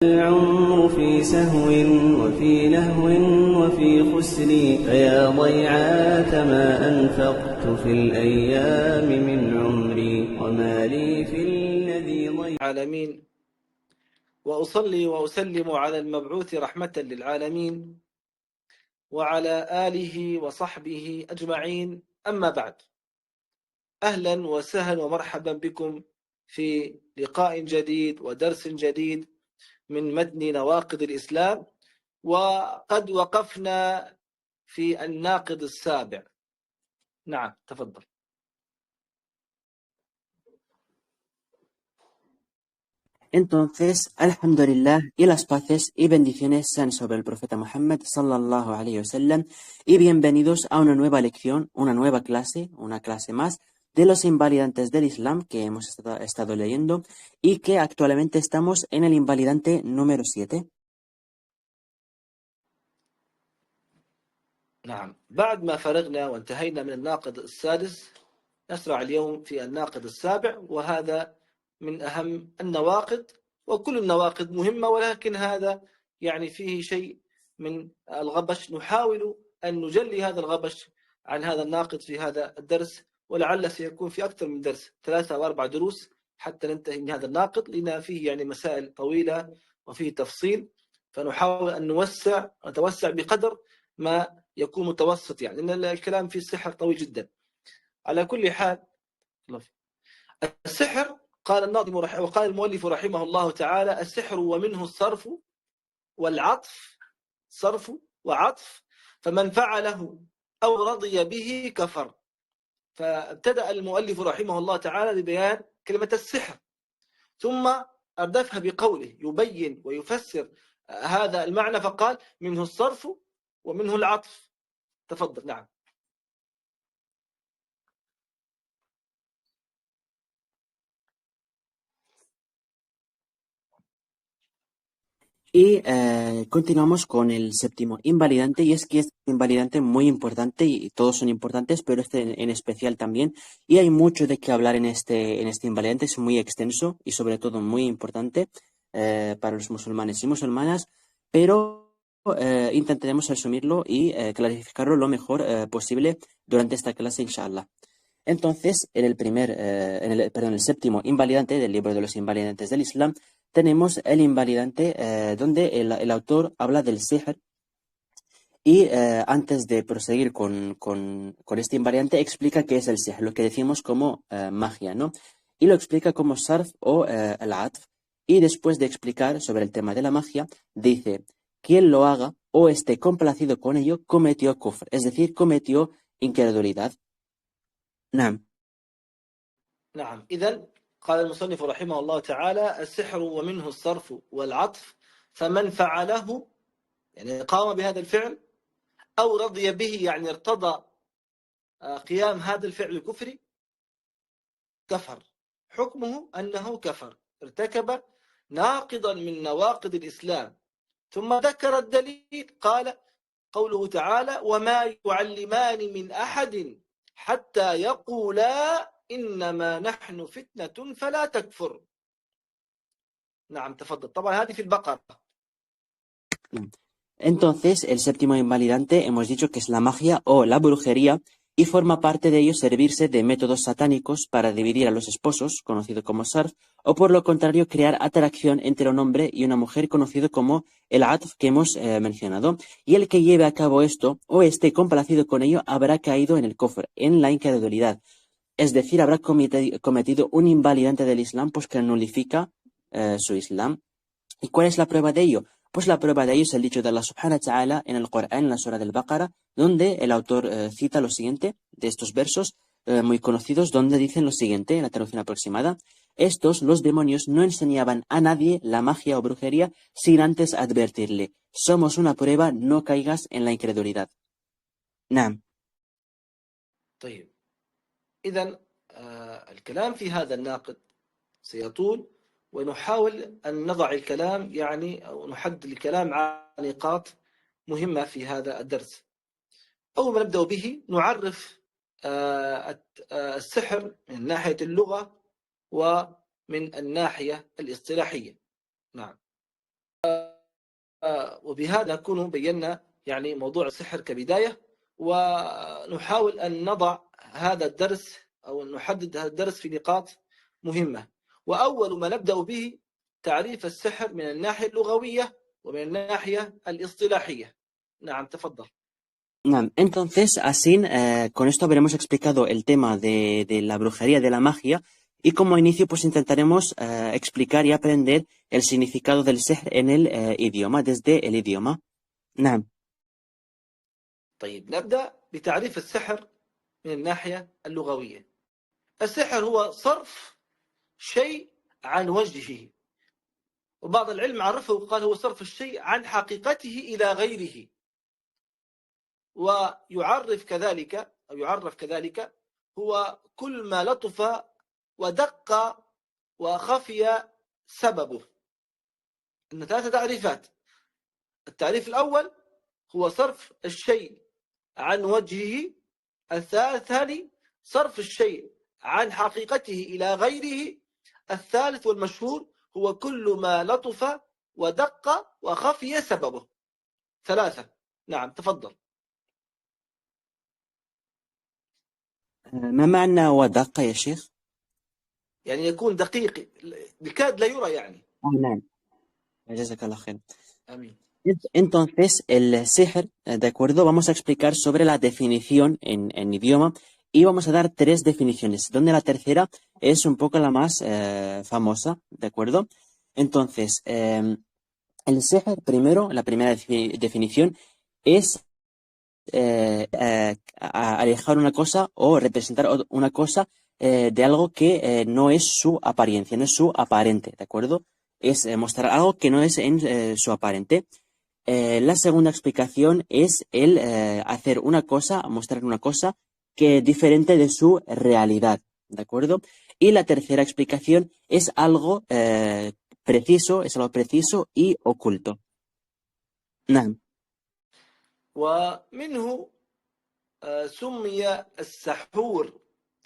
العمر في سهو وفي لهو وفي خسر، فيا ضيعات ما أنفقت في الأيام من عمري، وما لي في الذي ضيع العالمين. وأصلي وأسلم على المبعوث رحمة للعالمين وعلى آله وصحبه أجمعين، أما بعد. أهلا وسهلا ومرحبا بكم في لقاء جديد ودرس جديد من متن نواقض الإسلام، وقد وقفنا في الناقض السابع. نعم، تفضل. Entonces, alhamdulillah, y las paces y bendiciones sean sobre el profeta Muhammad sallallahu alayhi wa sallam, y bienvenidos a una nueva lección, una nueva clase, una clase más de los invalidantes del Islam que hemos estado leyendo y que actualmente estamos en el invalidante número 7. نعم، بعد ما فرغنا وانتهينا من الناقض السادس، نشرع اليوم في الناقض السابع، وهذا من أهم النواقض. وكل النواقض مهمة، ولكن هذا يعني فيه شيء من الغبش. نحاول أن نجلي هذا الغبش عن هذا الناقض في هذا الدرس، ولعل سيكون في أكثر من درس، 3 أو 4 دروس حتى ننتهي من هذا الناقض، لأن فيه يعني مسائل طويلة وفيه تفصيل. فنحاول أن نتوسع بقدر ما يكون متوسط، يعني لأن الكلام في السحر طويل جدا. على كل حال، السحر قال الناظم وقال المؤلف رحمه الله تعالى: السحر ومنه الصرف والعطف، صرف وعطف، فمن فعله أو رضي به كفر. فابتدأ المؤلف رحمه الله تعالى ببيان كلمة السحر، ثم أردفها بقوله يبين ويفسر هذا المعنى، فقال: منه الصرف ومنه العطف. تفضل. نعم. Y continuamos con el séptimo invalidante, y es que es un invalidante muy importante y todos son importantes, pero este en especial también. Y hay mucho de qué hablar en este invalidante, es muy extenso y sobre todo muy importante para los musulmanes y musulmanas, pero intentaremos resumirlo y clarificarlo lo mejor posible durante esta clase, inshallah. Entonces, el séptimo invalidante del libro de los invalidantes del Islam, tenemos el invalidante donde el autor habla del sihr y antes de proseguir con este invalidante explica qué es el sihr, lo que decimos como magia, ¿no? Y lo explica como sarf o al-atf, y después de explicar sobre el tema de la magia, dice: quien lo haga o esté complacido con ello cometió kufr, es decir, cometió incredulidad. Nam. نعم، إذن قال المصنف رحمه الله تعالى: السحر ومنه الصرف والعطف، فمن فعله يعني قام بهذا الفعل، أو رضي به يعني ارتضى قيام هذا الفعل الكفري، كفر. حكمه أنه كفر، ارتكب ناقضا من نواقض الإسلام. ثم ذكر الدليل، قال قوله تعالى: وما يعلمان من أحد حتى يقولا إنما نحن فتنة فلا تكفر. نعم، تفضل. طبعا هذه في البقرة. Entonces, el séptimo invalidante hemos dicho que es la magia o la brujería, y forma parte de ello servirse de métodos satánicos para dividir a los esposos, conocido como sarf, o por lo contrario crear atracción entre un hombre y una mujer, conocido como el atf que hemos mencionado. Y el que lleve a cabo esto o esté complacido con ello habrá caído en el kufr, en la incredulidad. Es decir, habrá cometido un invalidante del Islam, pues que nulifica su Islam. ¿Y cuál es la prueba de ello? Pues la prueba de ello es el dicho de Allah subhanahu wa ta'ala en el Corán, en la sura del Baqara, donde el autor cita lo siguiente de estos versos muy conocidos, donde dicen lo siguiente, en la traducción aproximada: estos, los demonios, no enseñaban a nadie la magia o brujería sin antes advertirle: somos una prueba, no caigas en la incredulidad. Nam. طيب، إذن الكلام في هذا الناقد سيطول، ونحاول أن نضع الكلام يعني أو نحدد الكلام على نقاط مهمة في هذا الدرس. أول ما نبدأ به نعرف السحر من ناحية اللغة ومن الناحية الاصطلاحية. نعم. وبهذا نكون بينا يعني موضوع السحر كبداية، ونحاول أن نضع هذا الدرس أو نحدد هذا الدرس في نقاط مهمة. وأول ما نبدأ به تعريف السحر من الناحية اللغوية ومن الناحية الاصطلاحية. نعم تفضل. Nam, entonces, así, con esto habremos explicado el tema de la brujería, de la magia, y como inicio, pues intentaremos explicar y aprender el significado del sihr en el idioma, desde el idioma. Nam. طيب نبدأ بتعريف السحر من الناحية اللغوية. السحر هو صرف شيء عن وجهه، وبعض العلم عرفه وقال هو صرف الشيء عن حقيقته إلى غيره. ويعرف كذلك أو يعرف كذلك هو كل ما لطف ودق وخفي سببه. إن 3 تعريفات. التعريف الأول هو صرف الشيء عن وجهه. الثاني صرف الشيء عن حقيقته إلى غيره. الثالث والمشهور هو كل ما لطف ودق وخفي سببه. 3. نعم تفضل. ما معنى ودق يا شيخ؟ يعني يكون دقيق بكاد لا يرى يعني. نعم. جزاك الله خير. آمين. Entonces, el sihr, ¿de acuerdo? Vamos a explicar sobre la definición en idioma y vamos a dar 3 definiciones, donde la tercera es un poco la más famosa, ¿de acuerdo? Entonces, el sihr, primero, la primera definición es alejar una cosa o representar una cosa de algo que no es su apariencia, no es su aparente, ¿de acuerdo? Es mostrar algo que no es en su aparente. La segunda explicación es el hacer una cosa, mostrar una cosa que es diferente de su realidad, ¿de acuerdo? Y la tercera explicación es algo preciso y oculto. نعم. ومنه سمي السحور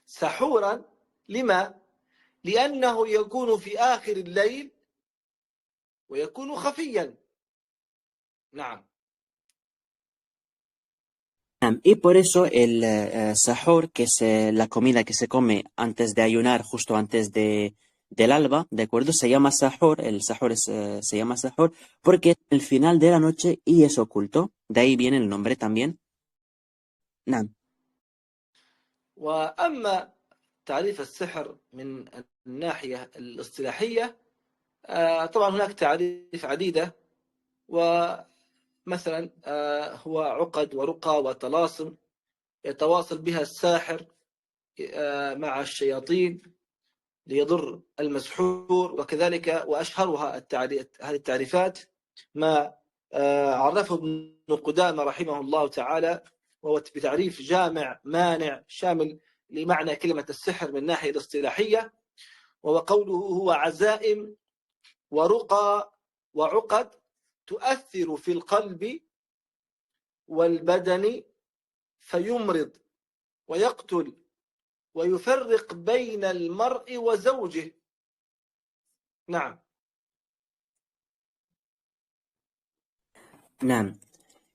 سحورا. لما؟ لأنه يكون في آخر الليل ويكون خفيا. نعم. Y por eso el sahur, que es la comida que se come antes de ayunar, justo antes del alba, ¿de acuerdo? Se llama sahur, el sahur se llama sahur porque es el final de la noche y es oculto. De ahí viene el nombre también. نعم. وأما تعريف السحر من الناحية الاصطلاحية طبعا هناك تعريف عديدة، ومثلا هو عقد ورقى وطلاسم يتواصل بها الساحر مع الشياطين ليضر المسحور. وكذلك وأشهرها هذه التعريفات ما عرفه ابن قدامة رحمه الله تعالى، وهو بتعريف جامع مانع شامل لمعنى كلمة السحر من الناحية الاصطلاحية، وهو قوله هو عزائم ورقى وعقد تؤثر في القلب والبدن فيمرض ويقتل ويفرق بين المرء وزوجه. نعم. نعم.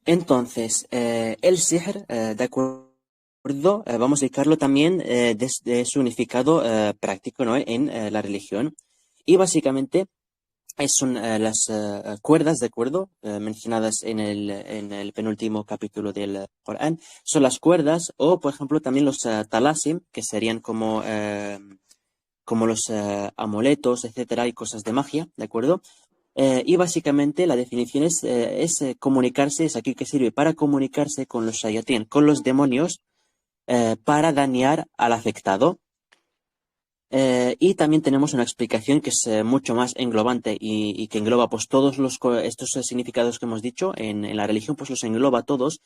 Entonces, el sihr, de acuerdo, vamos a dedicarlo también de su significado práctico, ¿no? En la religión. Y básicamente son las cuerdas, ¿de acuerdo? Mencionadas en el penúltimo capítulo del Corán. Son las cuerdas o, por ejemplo, también los talasim, que serían como los amuletos, etcétera, y cosas de magia, ¿de acuerdo? Y básicamente la definición es comunicarse, es aquí que sirve para comunicarse con los shayatín, con los demonios, para dañar al afectado. Y también tenemos una explicación que es mucho más englobante y que engloba pues todos estos significados que hemos dicho en la religión, pues los engloba todos.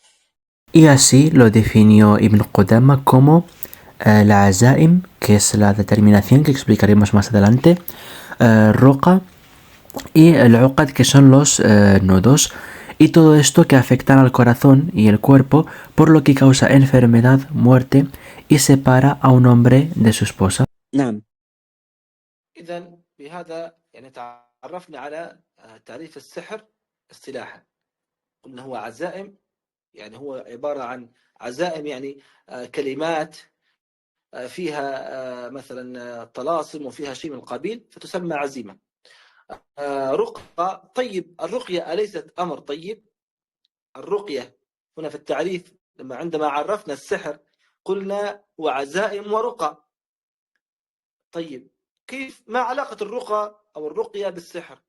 Y así lo definió Ibn Qudama como la azaim, que es la determinación que explicaremos más adelante, roqa y el uqad, que son los nudos, y todo esto que afectan al corazón y el cuerpo, por lo que causa enfermedad, muerte y separa a un hombre de su esposa. نعم. إذن بهذا يعني تعرفنا على تعريف السحر اصطلاحا. قلنا هو عزائم، يعني هو عبارة عن عزائم، يعني كلمات فيها مثلا طلاسم وفيها شيء من القبيل فتسمى عزيمة. رقى. طيب الرقية أليست أمر طيب؟ الرقية هنا في التعريف عندما عرفنا السحر قلنا وعزائم ورقى. طيب كيف، ما علاقة الرقى أو الرقية بالسحر؟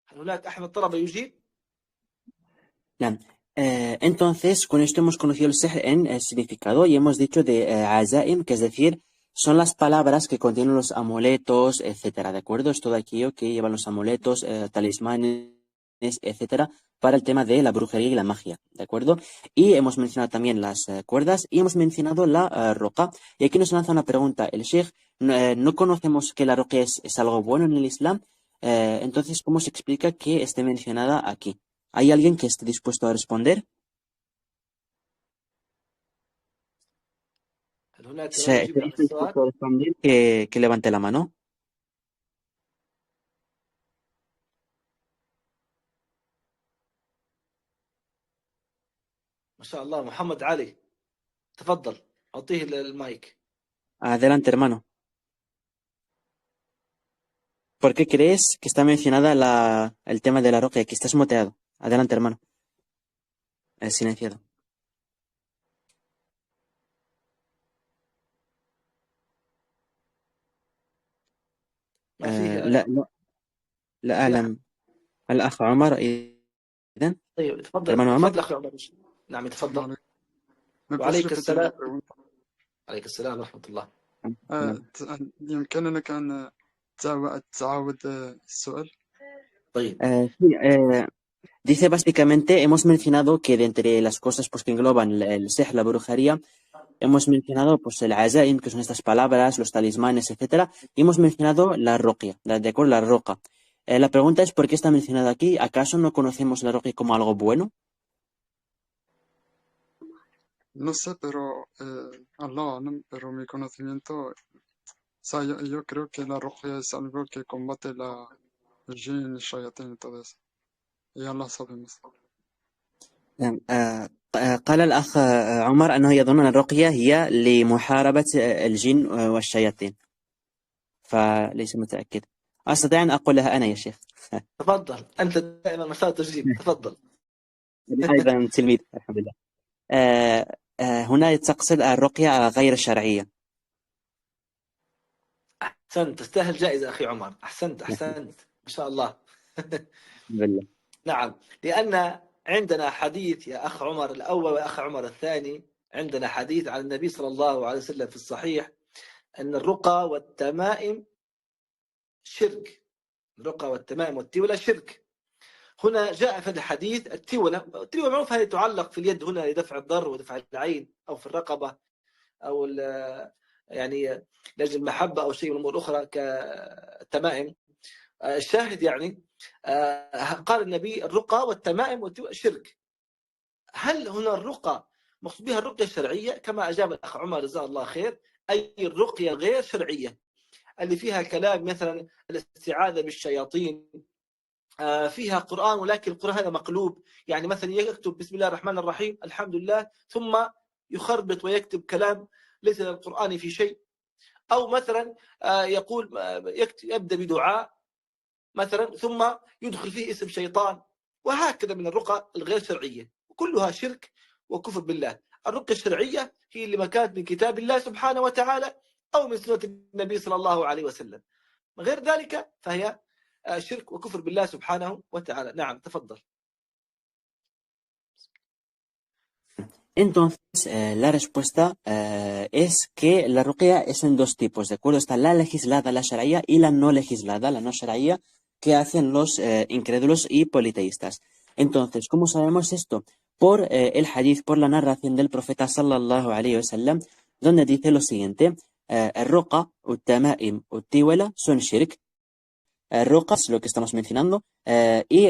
هل هناك أحد الطلبة يجيب؟ Bien. Entonces, con esto hemos conocido el sihr en significado y hemos dicho de azaim, que es decir, son las palabras que contienen los amuletos, etcétera, ¿de acuerdo? Es todo aquello que llevan los amuletos, talismanes, etcétera, para el tema de la brujería y la magia, ¿de acuerdo? Y hemos mencionado también las cuerdas y hemos mencionado la roca. Y aquí nos lanza una pregunta. El sheikh, no conocemos que la roca es algo bueno en el Islam. Entonces, ¿cómo se explica que esté mencionada aquí? ¿Hay alguien que esté dispuesto a responder? هل هناك من Se يجيب عن está السؤال؟ dispuesto a responder que levante la mano. ما شاء الله محمد علي، تفضل أعطيه المايك. Adelante, hermano. ¿Por qué crees que está mencionada el tema de la roca? Que estás muteado. Adelante, hermano. Silenciado. ما فيه لا لا لا نعم. أعلم. الأخ عمر إذن. طيب تفضل hermano عمر. تفضل أخي عمر. نعم السلام تفضل. عليكم. ¿Me puedes وعليك repetir la السلام. pregunta? عليك السلام ورحمة الله. يمكننا أن تعاود السؤال؟ طيب Sí, dice básicamente, hemos mencionado que de entre las cosas pues, que engloban el sihr, la brujería, hemos mencionado pues el azaim, que son estas palabras, los talismanes, etcétera, y hemos mencionado la roquia, de acuerdo, la roca. La pregunta es ¿por qué está mencionada aquí? ¿Acaso no conocemos la roquia como algo bueno? No sé, pero Allah alam, pero mi conocimiento, o sea, yo creo que la ruqya es algo que combate el jinn, el shayatín y todo eso. Y Allah sabe más. نعم. قال الأخ عمر أنه يظن أن الرقية هي لمحاربة الجن والشياطين، فليس متأكد. أستطيع أن أقولها أنا يا شيخ. تفضل أنت دائما مسار تجيب، تفضل. أنا أيضا تلميذ الحمد لله. هنا تقصد الرقية غير الشرعية. أحسنت، تستاهل جائزة أخي عمر، أحسنت ما شاء الله. بالله. نعم، لأن عندنا حديث يا أخ عمر الأول وأخ عمر الثاني، عندنا حديث عن النبي صلى الله عليه وسلم في الصحيح أن الرقى والتمائم شرك. الرقى والتمائم والتولة شرك. هنا جاء في الحديث التولة معروف هي تعلق في اليد هنا لدفع الضر ودفع العين، أو في الرقبة، أو يعني لأجل المحبة أو شيء من الأمور الأخرى كالتمائم. الشاهد يعني قال النبي الرقى والتمائم والتولة شرك. هل هنا الرقى مقصود بها الرقية الشرعية كما أجاب الأخ عمر جزاه الله خير، أي الرقية الغير شرعية اللي فيها كلام مثلا الاستعاذة بالشياطين، فيها قرآن ولكن القرآن هذا مقلوب، يعني مثلا يكتب بسم الله الرحمن الرحيم الحمد لله ثم يخربط ويكتب كلام ليس للقرآن في شيء، أو مثلا يقول يبدأ بدعاء مثلا ثم يدخل فيه اسم شيطان، وهكذا من الرقى الغير شرعية، كلها شرك وكفر بالله. الرقية الشرعية هي اللي ما كانت من كتاب الله سبحانه وتعالى أو من سنة النبي صلى الله عليه وسلم، غير ذلك فهي شرك وكفر بالله سبحانه وتعالى. نعم تفضل. Entonces, la respuesta es que la ruqya es en dos tipos, ¿de acuerdo? Está la legislada, la sharia, y la no legislada, la no sharia, que hacen los incrédulos y politeístas. Entonces, ¿cómo sabemos esto? Por el hadith, por la narración del profeta sallallahu alayhi wa sallam, donde dice lo siguiente: el ruqa, ut-tama'im, ut-tiwala son shirk. Ruqa es lo que estamos mencionando, y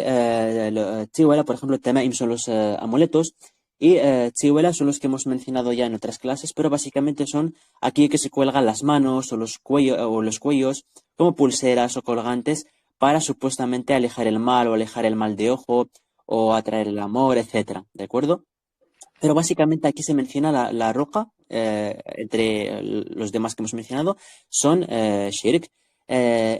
tiwala, por ejemplo, tama'im son los amuletos, y tiwala son los que hemos mencionado ya en otras clases, pero básicamente son aquí que se cuelgan las manos o los cuellos como pulseras o colgantes para supuestamente alejar el mal o alejar el mal de ojo o atraer el amor, etcétera, ¿de acuerdo? Pero básicamente aquí se menciona la ruqa, entre los demás que hemos mencionado, son shirk.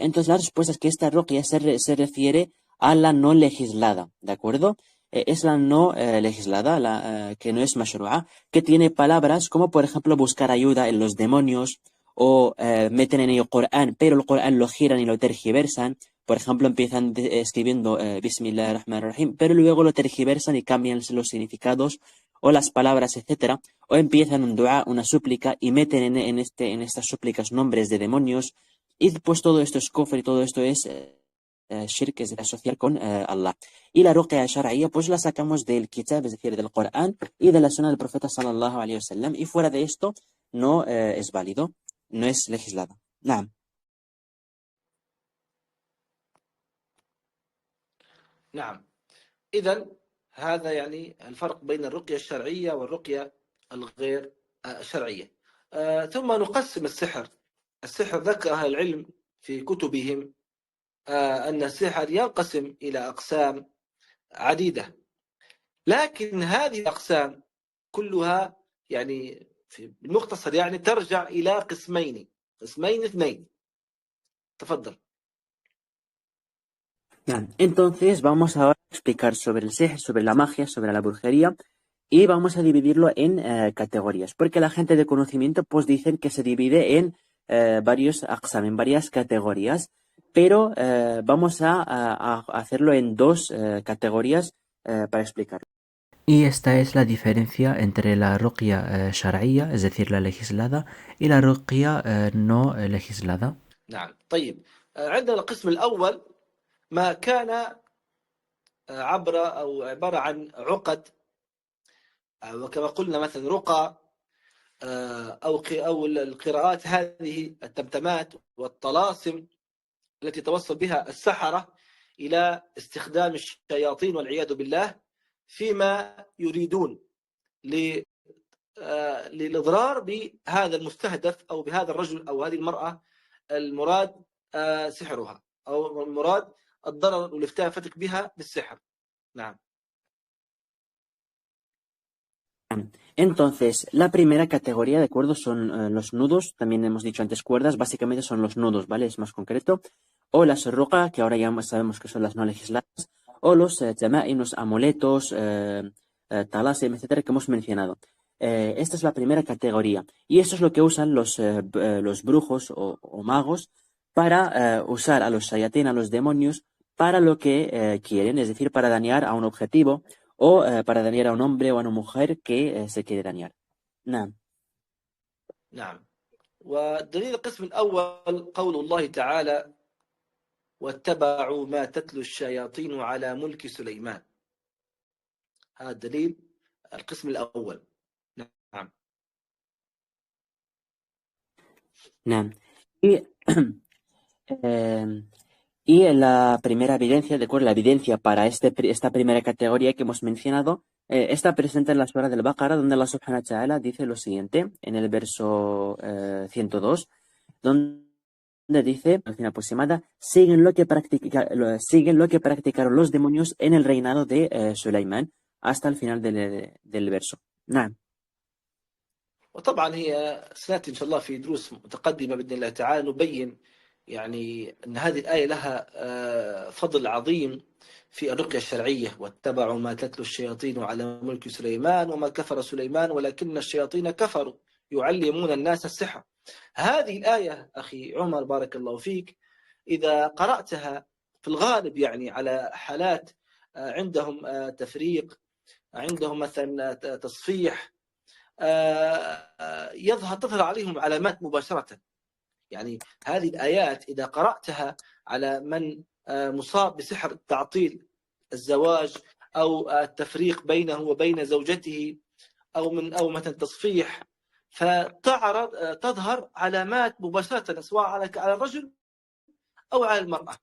Entonces la respuesta es que esta ruqya se refiere a la no legislada, ¿de acuerdo? Es la no legislada, que no es mashru'a, que tiene palabras como por ejemplo buscar ayuda en los demonios o meten en ello Corán, pero el Corán lo giran y lo tergiversan. Por ejemplo, empiezan escribiendo Bismillah ar-Rahman ar-Rahim, pero luego lo tergiversan y cambian los significados o las palabras, etcétera, o empiezan un dua, una súplica, y meten en estas súplicas nombres de demonios, y pues todo esto es kufr y todo esto es shirk, es decir, asociar con Allah. Y la ruqya shar'iyya, pues la sacamos del kitab, es decir, del Corán y de la sunna del profeta sallallahu alayhi wa sallam, y fuera de esto no es válido, no es legislada. Naam. نعم. إذا هذا يعني الفرق بين الرقية الشرعية والرقية الغير شرعية. ثم نقسم السحر. السحر ذكر أهل العلم في كتبهم أن السحر ينقسم إلى أقسام عديدة، لكن هذه الأقسام كلها يعني بالمختصر يعني ترجع إلى قسمين اثنين. تفضل. Entonces vamos ahora a explicar sobre el sihr, sobre la magia, sobre la brujería, y vamos a dividirlo en categorías, porque la gente de conocimiento pues dicen que se divide en varios aqsam, en varias categorías, pero vamos a hacerlo en dos categorías para explicarlo. Y esta es la diferencia entre la ruqya shar'iyya, es decir, la legislada, y la ruqya no legislada. نعم. طيب، عندنا القسم الأول ما كان عبر أو عبارة عن عقد، وكما قلنا مثلا رقى، أو القراءات هذه التمتمات والطلاسم التي توصل بها السحرة إلى استخدام الشياطين والعياذ بالله فيما يريدون للإضرار بهذا المستهدف أو بهذا الرجل أو هذه المرأة المراد سحرها، أو المراد الضرر والافتاء فتك بها بالسحر. نعم. Entonces, la primera categoría, de acuerdo, son los nudos, también hemos dicho antes cuerdas, básicamente son los nudos, ¿vale? Es más concreto. O las ruqa, que ahora ya sabemos que son las no legisladas, o los tama'im, los amuletos, talasim, etcétera, que hemos mencionado. Esta es la primera categoría. Y eso es lo que usan los brujos o magos para usar a los shayatín, a los demonios, para lo que quieren, es decir, para dañar a un objetivo o para dañar a un hombre o a una mujer que se quiere dañar. نعم. نعم. ودليل القسم الأول قول الله تعالى: واتبعوا ما تتلو الشياطين على ملك سليمان. هذا دليل القسم الأول. نعم. نعم. Y la primera evidencia, de acuerdo, la evidencia para esta primera categoría que hemos mencionado, está presente en la Surah del Baqara, donde Allah subhanahu wa ta'ala dice lo siguiente, en el verso 102, donde dice, al fin aproximada, siguen lo que practicaron los demonios en el reinado de Sulaimán, hasta el final del verso. نعم. وطبعا هي سنأتي إن شاء الله في دروس متقدمة بإذن الله تعالى نبين يعني أن هذه الآية لها فضل عظيم في الرقية الشرعية: واتبعوا ما تتلو الشياطين على ملك سليمان وما كفر سليمان ولكن الشياطين كفروا يعلمون الناس السحر. هذه الآية أخي عمر بارك الله فيك إذا قرأتها في الغالب يعني على حالات عندهم تفريق، عندهم مثلا تصفيح، تظهر عليهم علامات مباشرة. يعني هذه الآيات إذا قرأتها على من مصاب بسحر تعطيل الزواج أو التفريق بينه وبين زوجته أو مثلا تصفيح، تظهر علامات مباشرة سواء على الرجل أو على المرأة.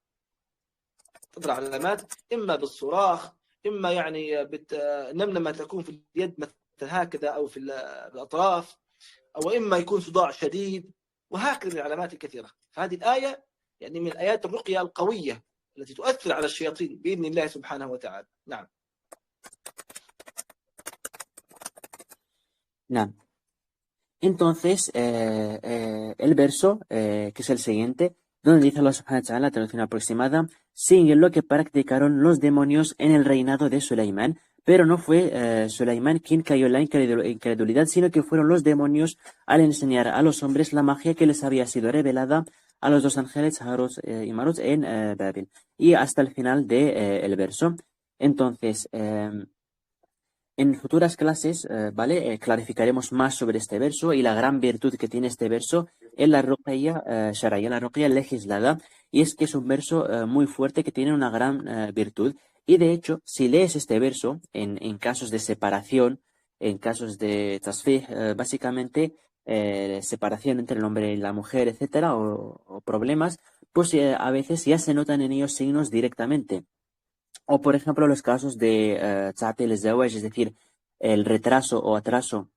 تظهر علامات إما بالصراخ، إما يعني نمنمة تكون في اليد مثلا هكذا أو في الأطراف، أو إما يكون صداع شديد، وهكذا من العلامات الكثيرة. فهذه الآية يعني من آيات الرقية القوية التي تؤثر على الشياطين بإذن الله سبحانه وتعالى. نعم. Nah. Entonces, el verso, que es el siguiente, donde dice Allah subhanahu wa ta'ala, la traducción aproximada, sigue lo que practicaron los demonios en el reinado de Sulaimán, pero no fue Sulaimán quien cayó en la incredulidad, sino que fueron los demonios al enseñar a los hombres la magia que les había sido revelada a los dos ángeles, Harut y Marut, en Babil, y hasta el final del verso. Entonces, en futuras clases, ¿vale? Clarificaremos más sobre este verso y la gran virtud que tiene este verso en la ruqya shar'iyya, la ruqya legislada, y es que es un verso muy fuerte que tiene una gran virtud. Y de hecho, si lees este verso en casos de separación, en casos de tasfih, básicamente separación entre el hombre y la mujer, etcétera, o problemas, pues a veces ya se notan en ellos signos directamente. O, por ejemplo, los casos de ta'til zawaj, es decir, el retraso o atraso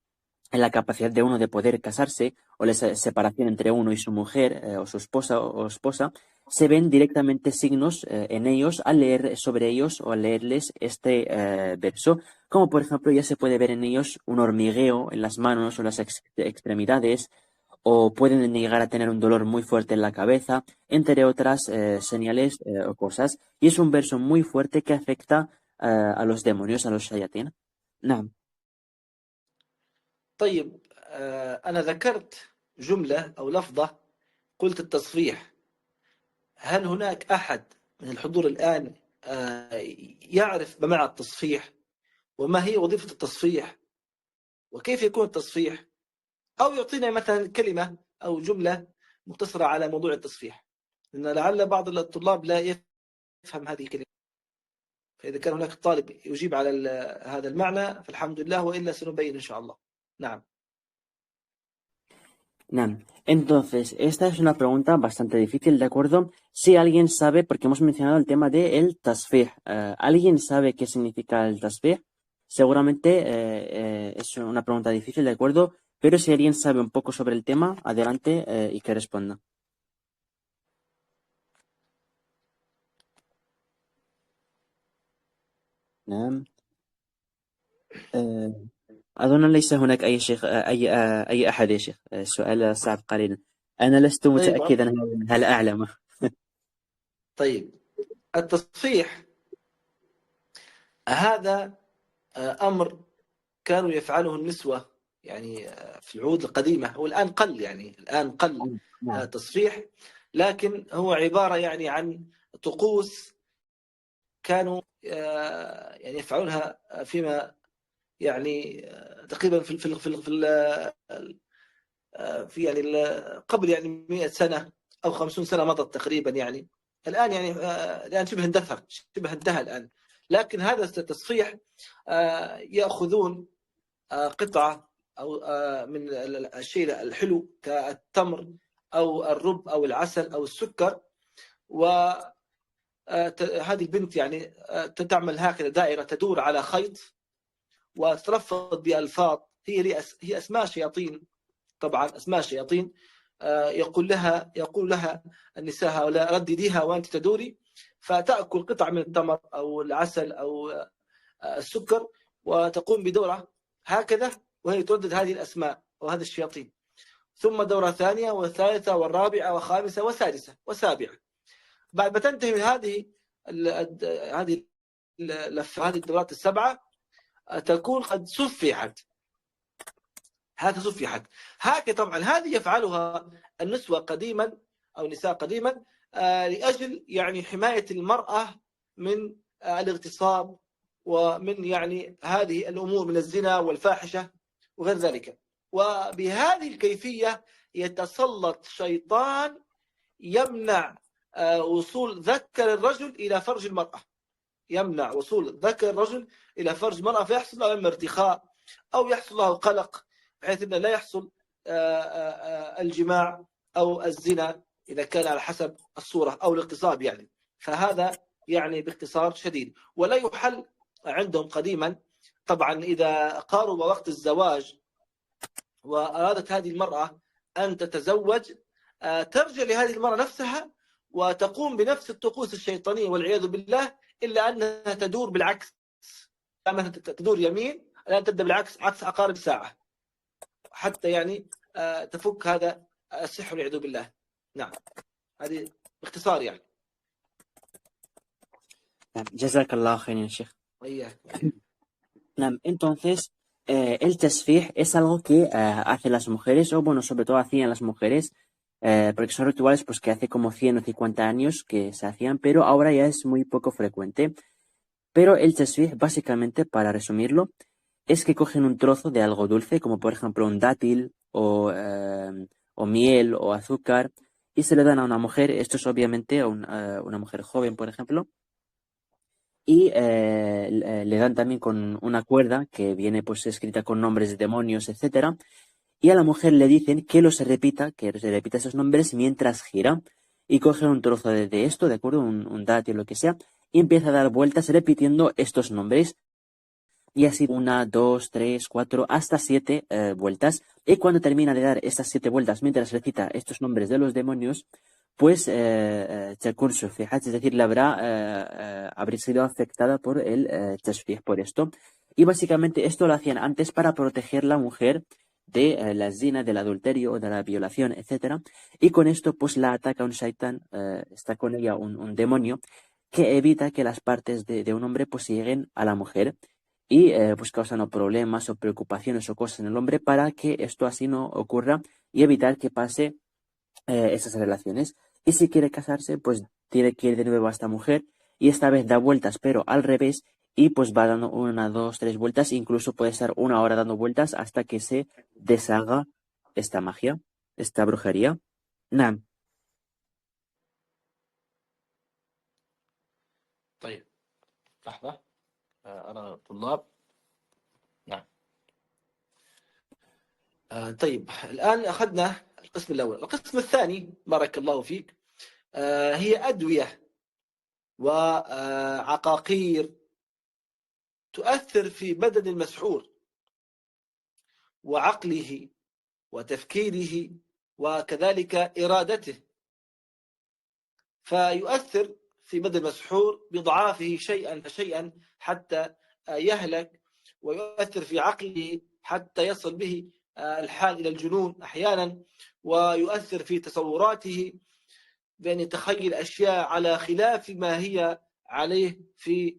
en la capacidad de uno de poder casarse, o la separación entre uno y su mujer, o su esposa o esposa, se ven directamente signos en ellos al leer sobre ellos o al leerles este verso. Como, por ejemplo, ya se puede ver en ellos un hormigueo en las manos o las extremidades, o pueden llegar a tener un dolor muy fuerte en la cabeza, entre otras señales o cosas. Y es un verso muy fuerte que afecta a los demonios, a los shayatin. نعم. طيب أنا ذكرت جملة أو لفظة، قلت التصفيح. هل هناك أحد من الحضور الآن يعرف ما معنى التصفيح وما هي وظيفة التصفيح وكيف يكون التصفيح، أو يعطينا مثلا كلمة أو جملة مقتصرة على موضوع التصفيح، لأن لعل بعض الطلاب لا يفهم هذه الكلمة. فإذا كان هناك طالب يجيب على هذا المعنى فالحمد لله، وإلا سنبين إن شاء الله. نعم. Nan. Entonces, esta es una pregunta bastante difícil, ¿de acuerdo? Si alguien sabe, porque hemos mencionado el tema de el tasfih, ¿alguien sabe qué significa el tasfih? Seguramente es una pregunta difícil, ¿de acuerdo? Pero si alguien sabe un poco sobre el tema, adelante y que responda. نعم. أظن ليس هناك أي شيخ أي أحد يا شيخ. السؤال صعب قليلا. أنا لست طيب. متأكدا هل أعلم. طيب، التصفيح هذا أمر كانوا يفعله النسوة يعني في العهود القديمة، والآن قل، يعني الآن قل تصفيح، لكن هو عبارة يعني عن طقوس كانوا يعني يفعلونها فيما يعني تقريبا في يعني قبل يعني 100 سنة أو 50 سنة مضت تقريبا. يعني الآن يعني الآن شبه اندثر، شبه انتهى الآن. لكن هذا التصفيح يأخذون قطعة أو من الشيء الحلو كالتمر أو الرب أو العسل أو السكر، وهذه البنت يعني تعمل هكذا دائرة تدور على خيط وتتلفظ بألفاظ هي أسماء شياطين، طبعا أسماء شياطين. يقول لها النساء هؤلاء ردديها وأنت تدوري، فتأكل قطع من التمر أو العسل أو السكر وتقوم بدورة هكذا، وهي تردد هذه الأسماء وهذه الشياطين، ثم دورة ثانية وثالثة والرابعة وخامسة وسادسة وسابعة. بعد ما تنتهي من هذه الدورات السبعة تكون قد صفحت. هذا صفحت هكذا. طبعا هذه يفعلها النسوة قديما أو نساء قديما لأجل يعني حماية المرأة من الاغتصاب ومن يعني هذه الأمور من الزنا والفاحشة وغير ذلك. وبهذه الكيفية يتسلط شيطان يمنع وصول ذكر الرجل إلى فرج المرأة، يمنع وصول ذكر الرجل إلى فرج المرأة، فيحصل له إما ارتخاء أو يحصل له قلق، بحيث أنه لا يحصل الجماع أو الزنا إذا كان على حسب الصورة أو الاغتصاب يعني. فهذا يعني باختصار شديد. ولا يحل عندهم قديما طبعا إذا قارب وقت الزواج وأرادت هذه المرأة أن تتزوج، ترجع لهذه المرأة نفسها وتقوم بنفس الطقوس الشيطانية والعياذ بالله، إلا أنها تدور بالعكس. لما تدور يمين الآن تبدأ بالعكس، عكس عقارب الساعة. حتى يعني تفك هذا السحر والعياذ بالله. نعم، هذه باختصار يعني. Jazakallah khairan, Sheikh. وإياك. Entonces, el tasfih es algo que hacen las mujeres, o bueno, sobre todo hacían las mujeres, porque son rituales pues que hace como 100 o 50 años que se hacían, pero ahora ya es muy poco frecuente. Pero el tasfih, básicamente, para resumirlo, es que cogen un trozo de algo dulce, como por ejemplo un dátil o miel o azúcar, y se le dan a una mujer, esto es obviamente a una mujer joven, por ejemplo, y le dan también con una cuerda que viene pues escrita con nombres de demonios, etcétera, y a la mujer le dicen que que se repita esos nombres mientras gira, y coge un trozo de esto, ¿de acuerdo? Un dátil o lo que sea, y empieza a dar vueltas repitiendo estos nombres, y así 1, 2, 3, 4, hasta 7 vueltas, y cuando termina de dar estas 7 vueltas mientras recita estos nombres de los demonios, pues تكون سفيحت, es decir, habría sido afectada por el tasfih, por esto. Y básicamente esto lo hacían antes para proteger la mujer de la zina, del adulterio o de la violación, etcétera. Y con esto pues la ataca un shaitán, está con ella un demonio que evita que las partes de un hombre pues lleguen a la mujer y pues causando problemas o preocupaciones o cosas en el hombre para que esto así no ocurra y evitar que pase esas relaciones. Y si quiere casarse, pues tiene que ir de nuevo a esta mujer y esta vez da vueltas, pero al revés, y pues va dando 1, 2, 3 vueltas, incluso puede estar 1 hora dando vueltas hasta que se deshaga esta magia, esta brujería. Nah, طيب لحظة، أرى طلاب. نعم. طيب الآن أخذنا القسم الأول. القسم الثاني بارك الله فيك هي أدوية وعقاقير تؤثر في بدن المسحور وعقله وتفكيره وكذلك إرادته، فيؤثر في بدن المسحور بضعافه شيئا فشيئا حتى يهلك، ويؤثر في عقله حتى يصل به الحال إلى الجنون أحيانا، ويؤثر في تصوراته بأن يتخيل أشياء على خلاف ما هي عليه في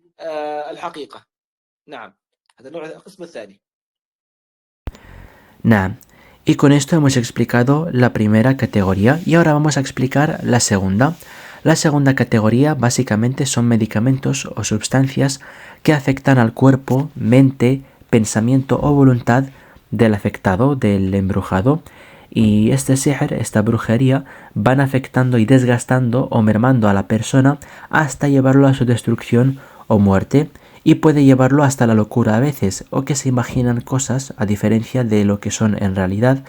الحقيقة. نعم، هذا النوع القسم الثاني. Nah, y con esto hemos explicado la primera categoría y ahora vamos a explicar la segunda. La segunda categoría básicamente son medicamentos o sustancias que afectan al cuerpo, mente, pensamiento o voluntad del afectado, del embrujado. Y este sihr, esta brujería, van afectando y desgastando o mermando a la persona hasta llevarlo a su destrucción o muerte. Y puede llevarlo hasta la locura a veces, o que se imaginan cosas a diferencia de lo que son en realidad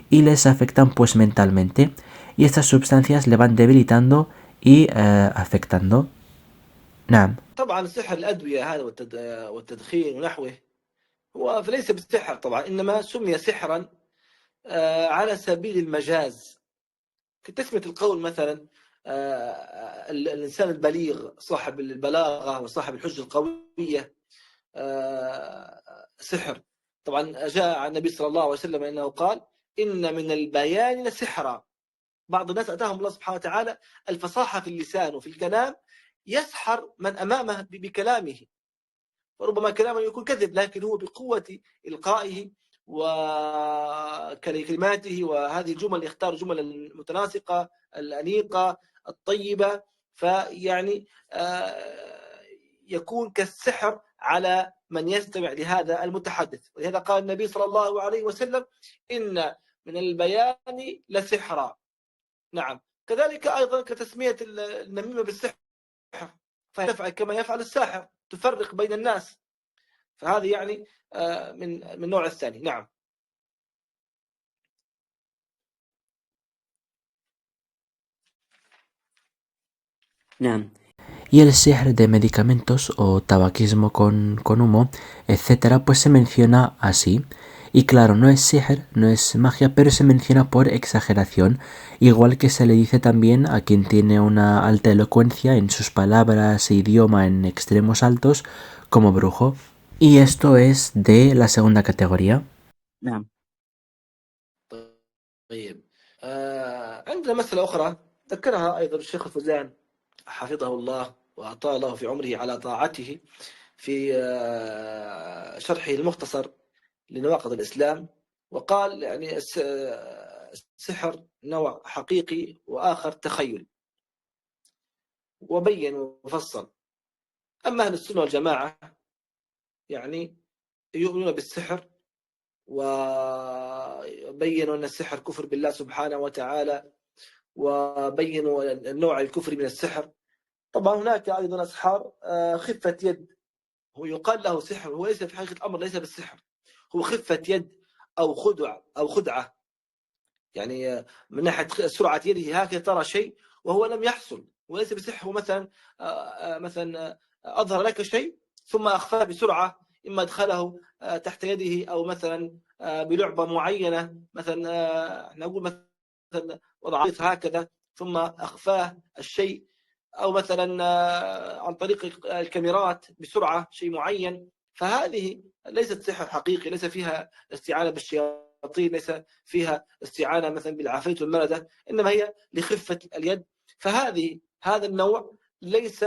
y les afectan pues mentalmente, y estas sustancias le van debilitando y afectando. نعم. طبعا سحر الأدوية هذا والتدخين ونحوه هو فليس بالسحر طبعا، إنما سمي سحرا على سبيل المجاز، كتسمية القول مثلا الإنسان البليغ صاحب البلاغة وصاحب الحجة القوية سحر. طبعا جاء عن النبي صلى الله عليه وسلم أنه قال إن من البيان لسحرا. بعض الناس أتاهم الله سبحانه وتعالى الفصاحة في اللسان وفي الكلام، يسحر من أمامه بكلامه، وربما كلامه يكون كذب لكن هو بقوة إلقائه وكلماته وهذه الجمل، يختار جمل المتناسقة الأنيقة الطيبة، فيعني يكون كالسحر على من يستمع لهذا المتحدث. ولهذا قال النبي صلى الله عليه وسلم إن من البيان لسحرا. نعم، كذلك أيضا كتسمية النميمة بالسحر، فيفعل كما يفعل الساحر، تفرق بين الناس، فهذه يعني من النوع الثاني. نعم. نعم. Y el sihr de medicamentos o tabaquismo con humo, etcétera, pues se menciona así. Y claro, no es sihr, no es magia, pero se menciona por exageración, igual que se le dice también a quien tiene una alta elocuencia en sus palabras e idioma en extremos altos como brujo. Y esto es de la segunda categoría. نعم. طيب، عندنا مسألة أخرى ذكرها أيضا الشيخ الفوزان حفظه الله وأطال الله في عمره على طاعته في شرحه المختصر لنواقض الإسلام، وقال يعني السحر نوع حقيقي وآخر تخيل، وبين وفصل. أما أهل السنة والجماعة يعني يؤمنون بالسحر، وبينوا أن السحر كفر بالله سبحانه وتعالى، وبينوا النوع الكفر من السحر. طبعا هناك أيضا أسحار خفة يد، هو يقال له سحر، هو ليس في حقيقة الأمر ليس بالسحر، هو خفة يد أو خدعة، يعني من ناحية سرعة يده هكذا ترى شيء وهو لم يحصل، وليس بسحر. هو مثلا أظهر لك شيء ثم أخفاه بسرعة، إما أدخله تحت يده، أو مثلا بلعبة معينة، مثلا نقول مثلا وضع هكذا ثم أخفاه الشيء، أو مثلا عن طريق الكاميرات بسرعة شيء معين. فهذه ليست سحر حقيقي، ليس فيها استعانة بالشياطين، ليس فيها استعانة مثلا بالعفريت والمردة، إنما هي لخفة اليد. هذا النوع ليس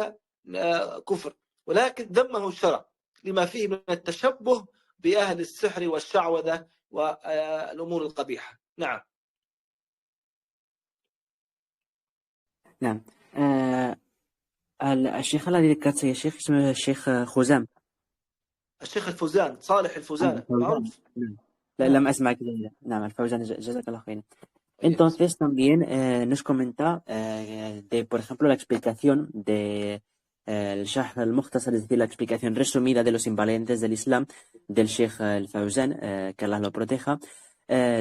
كفر، ولكن ذمه الشرع لما فيه من التشبه بأهل السحر والشعوذة والأمور القبيحة. نعم. نعم. الشيخ الذي ذكرت يا شيخ اسمه الشيخ خزام. الشيخ الفوزان، صالح الفوزان الفوزان. معروف. نعم. نعم. لم أسمع كذا. نعم الفوزان جزاك الله خير. طيب. Entonces también nos comenta por ejemplo, la explicación de el Sharh al-Mukhtasar, es decir, la explicación resumida de los invalentes del Islam del Sheikh al-Fawzan, que Allah lo proteja,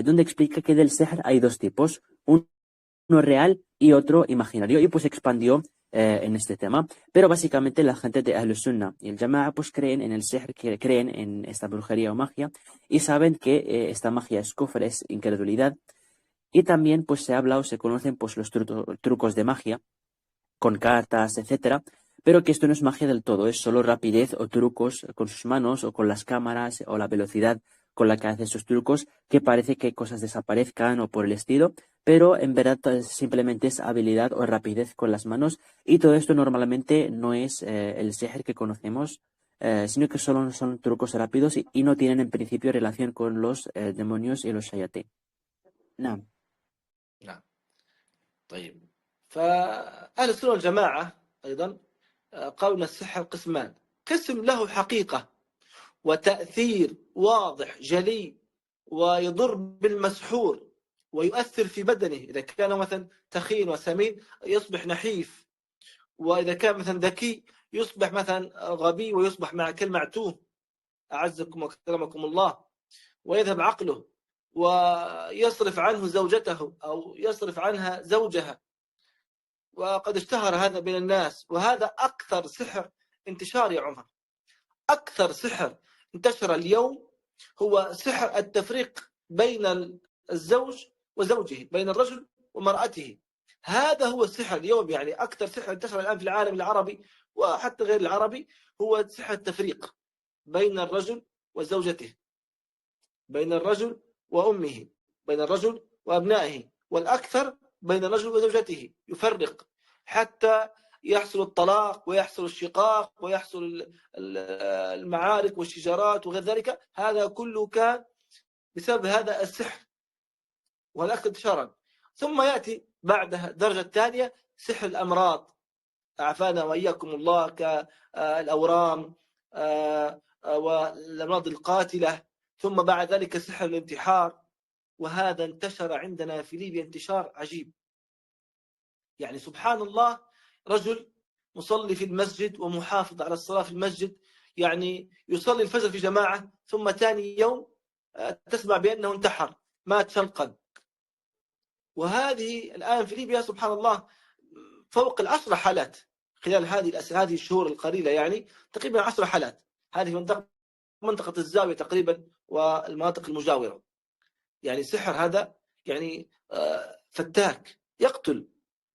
donde explica que del sihr hay dos tipos, uno real y otro imaginario, y pues expandió en este tema. Pero básicamente la gente de Ahlus Sunnah y el Jama'a pues creen en el sihr, creen en esta brujería o magia, y saben que esta magia es kufr, es incredulidad. Y también pues se habla o se conocen pues los trucos de magia con cartas, etcétera, pero que esto no es magia del todo, es solo rapidez o trucos con sus manos o con las cámaras o la velocidad con la que hace sus trucos, que parece que cosas desaparezcan o por el estilo, pero en verdad simplemente es habilidad o rapidez con las manos, y todo esto normalmente no es el sihr que conocemos, sino que solo son trucos rápidos y no tienen en principio relación con los demonios y los shayateen. No. نعم. طيب، فأهل السنة والجماعة أيضا قالوا أن السحر قسمان: قسم له حقيقة وتأثير واضح جلي ويضر بالمسحور ويؤثر في بدنه، إذا كان مثلا تخين وسمين يصبح نحيف، وإذا كان مثلا ذكي يصبح مثلا غبي ويصبح مع كالمعتوه، أعزكم وكرمكم الله، ويذهب عقله ويصرف عنه زوجته أو يصرف عنها زوجها. وقد اشتهر هذا بين الناس، وهذا أكثر سحر انتشار يا عمر. أكثر سحر انتشر اليوم هو سحر التفريق بين الزوج وزوجه، بين الرجل ومرأته. هذا هو السحر اليوم، يعني أكثر سحر انتشر الآن في العالم العربي وحتى غير العربي هو سحر التفريق بين الرجل وزوجته، بين الرجل وأمه، بين الرجل وأبنائه، والأكثر بين الرجل وزوجته. يفرق حتى يحصل الطلاق ويحصل الشقاق ويحصل المعارك والشجارات وغير ذلك. هذا كله كان بسبب هذا السحر والأكثر انتشارا. ثم يأتي بعدها الدرجة الثانية سحر الأمراض، أعفانا وإياكم الله، كالأورام والأمراض القاتلة. ثم بعد ذلك سحر الانتحار، وهذا انتشر عندنا في ليبيا انتشار عجيب. يعني سبحان الله، رجل مصلي في المسجد ومحافظ على الصلاة في المسجد، يعني يصلي الفجر في جماعة، ثم ثاني يوم تسمع بأنه انتحر، مات شنقا. وهذه الآن في ليبيا سبحان الله فوق 10 حالات خلال هذه الشهور القليلة، يعني تقريبا 10 حالات. هذه منطقة الزاوية تقريبا والمناطق المجاورة. يعني سحر هذا يعني فتاك، يقتل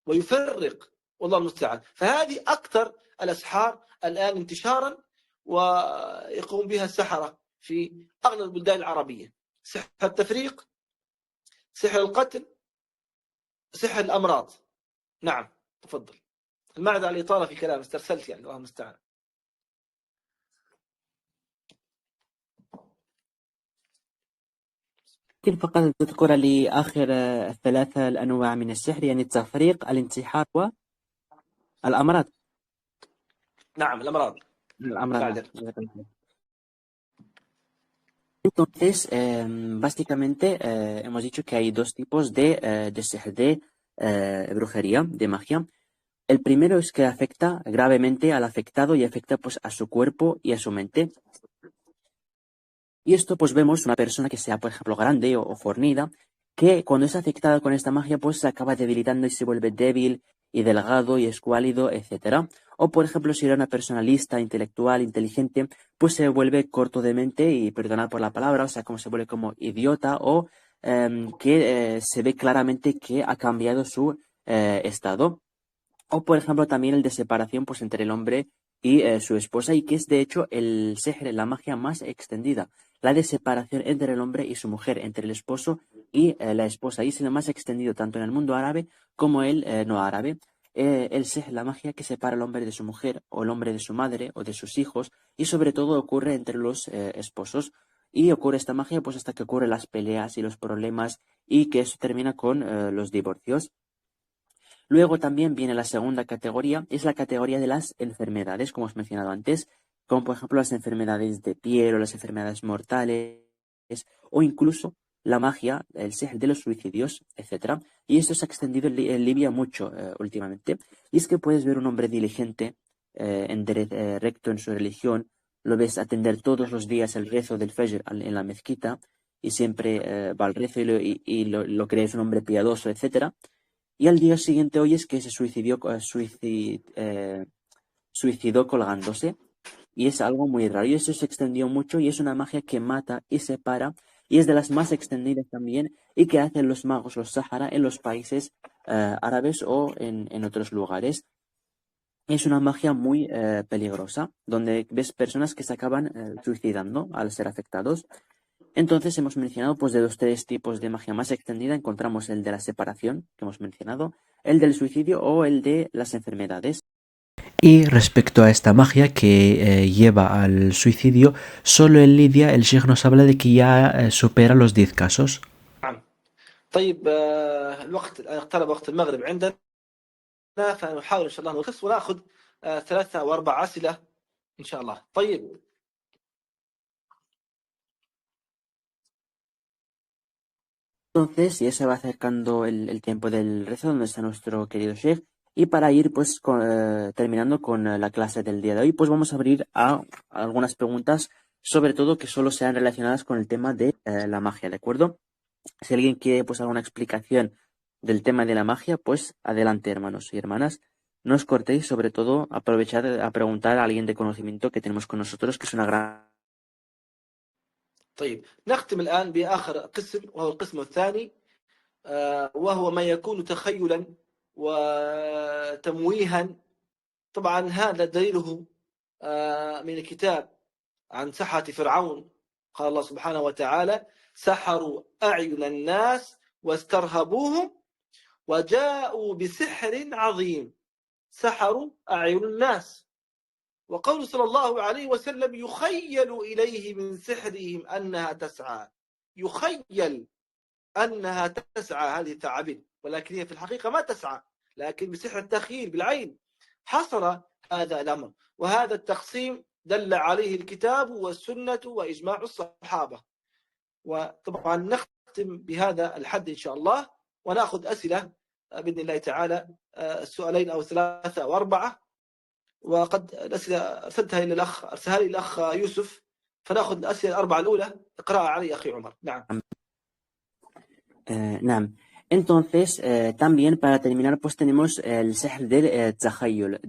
ويفرق، والله المستعان. فهذه أكثر الأسحار الآن انتشارا ويقوم بها السحرة في أغلب البلدان العربية: سحر التفريق، سحر القتل، سحر الأمراض. نعم تفضل. المعذرة على الإطالة في كلام، استرسلت يعني، الله المستعان. ممكن فقط تذكر لي آخر الثلاثة الأنواع من السحر، يعني التفريق، الانتحار، والأمراض. نعم الأمراض. الأمراض. معذرة. Entonces, básicamente hemos dicho que hay dos tipos de sihr, de brujería, de magia. El primero es que afecta gravemente al afectado y afecta pues a su cuerpo y a su mente. Y esto pues vemos una persona que sea, por ejemplo, grande o fornida, que cuando es afectada con esta magia pues se acaba debilitando y se vuelve débil y delgado y escuálido, etcétera. O por ejemplo, si era una persona lista, intelectual, inteligente, pues se vuelve corto de mente y, perdonad por la palabra, o sea, como se vuelve como idiota o que se ve claramente que ha cambiado su estado. O, por ejemplo, también el de separación pues, entre el hombre y su esposa, y que es, de hecho, el sihr, la magia más extendida. La de separación entre el hombre y su mujer, entre el esposo y la esposa. Y es lo más extendido tanto en el mundo árabe como el no árabe. El sihr, la magia que separa al hombre de su mujer, o el hombre de su madre, o de sus hijos, y sobre todo ocurre entre los esposos. Y ocurre esta magia pues hasta que ocurren las peleas y los problemas, y que eso termina con los divorcios. Luego también viene la segunda categoría, es la categoría de las enfermedades, como os he mencionado antes, como por ejemplo las enfermedades de piel o las enfermedades mortales, o incluso la magia, el sihr de los suicidios, etc. Y esto se ha extendido en Libia mucho últimamente. Y es que puedes ver un hombre diligente, recto en su religión, lo ves atender todos los días el rezo del Fajr en la mezquita, y siempre va al rezo y lo crees un hombre piadoso, etcétera. Y al día siguiente oyes que se suicidó colgándose. Y es algo muy raro. Y eso se extendió mucho y es una magia que mata y separa. Y es de las más extendidas también y que hacen los magos, los Sahara, en los países árabes o en otros lugares. Es una magia muy peligrosa, donde ves personas que se acaban suicidando al ser afectados. Entonces hemos mencionado pues de los tres tipos de magia más extendida. Encontramos el de la separación, que hemos mencionado, el del suicidio o el de las enfermedades. Y respecto a esta magia que lleva al suicidio, solo en Libia el Sheikh nos habla de que ya supera los 10 casos. نعم. طيب الوقت الآن اقترب وقت المغرب عندنا، فنحاول إن شاء الله نلخص ونأخذ 3 أو 4 أسئلة إن شاء الله. طيب. Entonces ya se va acercando el tiempo del rezo, donde está nuestro querido Sheikh. Y para ir pues terminando con la clase del día de hoy, pues vamos a abrir a algunas preguntas, sobre todo que solo sean relacionadas con el tema de la magia, ¿de acuerdo? Si alguien quiere pues alguna explicación del tema de la magia, pues adelante, hermanos y hermanas. No os cortéis, sobre todo aprovechad a preguntar a alguien de conocimiento que tenemos con nosotros, que es una gran... طيب نختم الآن بآخر قسم، وهو القسم الثاني، وهو ما يكون تخيلا وتمويها. طبعا هذا دليله من الكتاب عن سحرة فرعون. قال الله سبحانه وتعالى: سحروا أعين الناس واسترهبوهم وجاءوا بسحر عظيم. سحروا أعين الناس. وقول صلى الله عليه وسلم: يخيل إليه من سحرهم أنها تسعى. يخيل أنها تسعى، هذه الثعابين، ولكن هي في الحقيقة ما تسعى، لكن بسحر التخيل بالعين حصل هذا الأمر. وهذا التقسيم دل عليه الكتاب والسنة وإجماع الصحابة. وطبعا نختم بهذا الحد إن شاء الله، ونأخذ أسئلة بإذن الله تعالى، السؤالين أو 3 أو 4. وقد الأسئلة أرسلتها إلى الأخ، أرسلها لي الأخ يوسف، فنأخذ الأسئلة ال4 الأولى. اقرأها علي أخي عمر. نعم. نعم. Entonces, también para terminar, pues tenemos el sihr del tahayyul,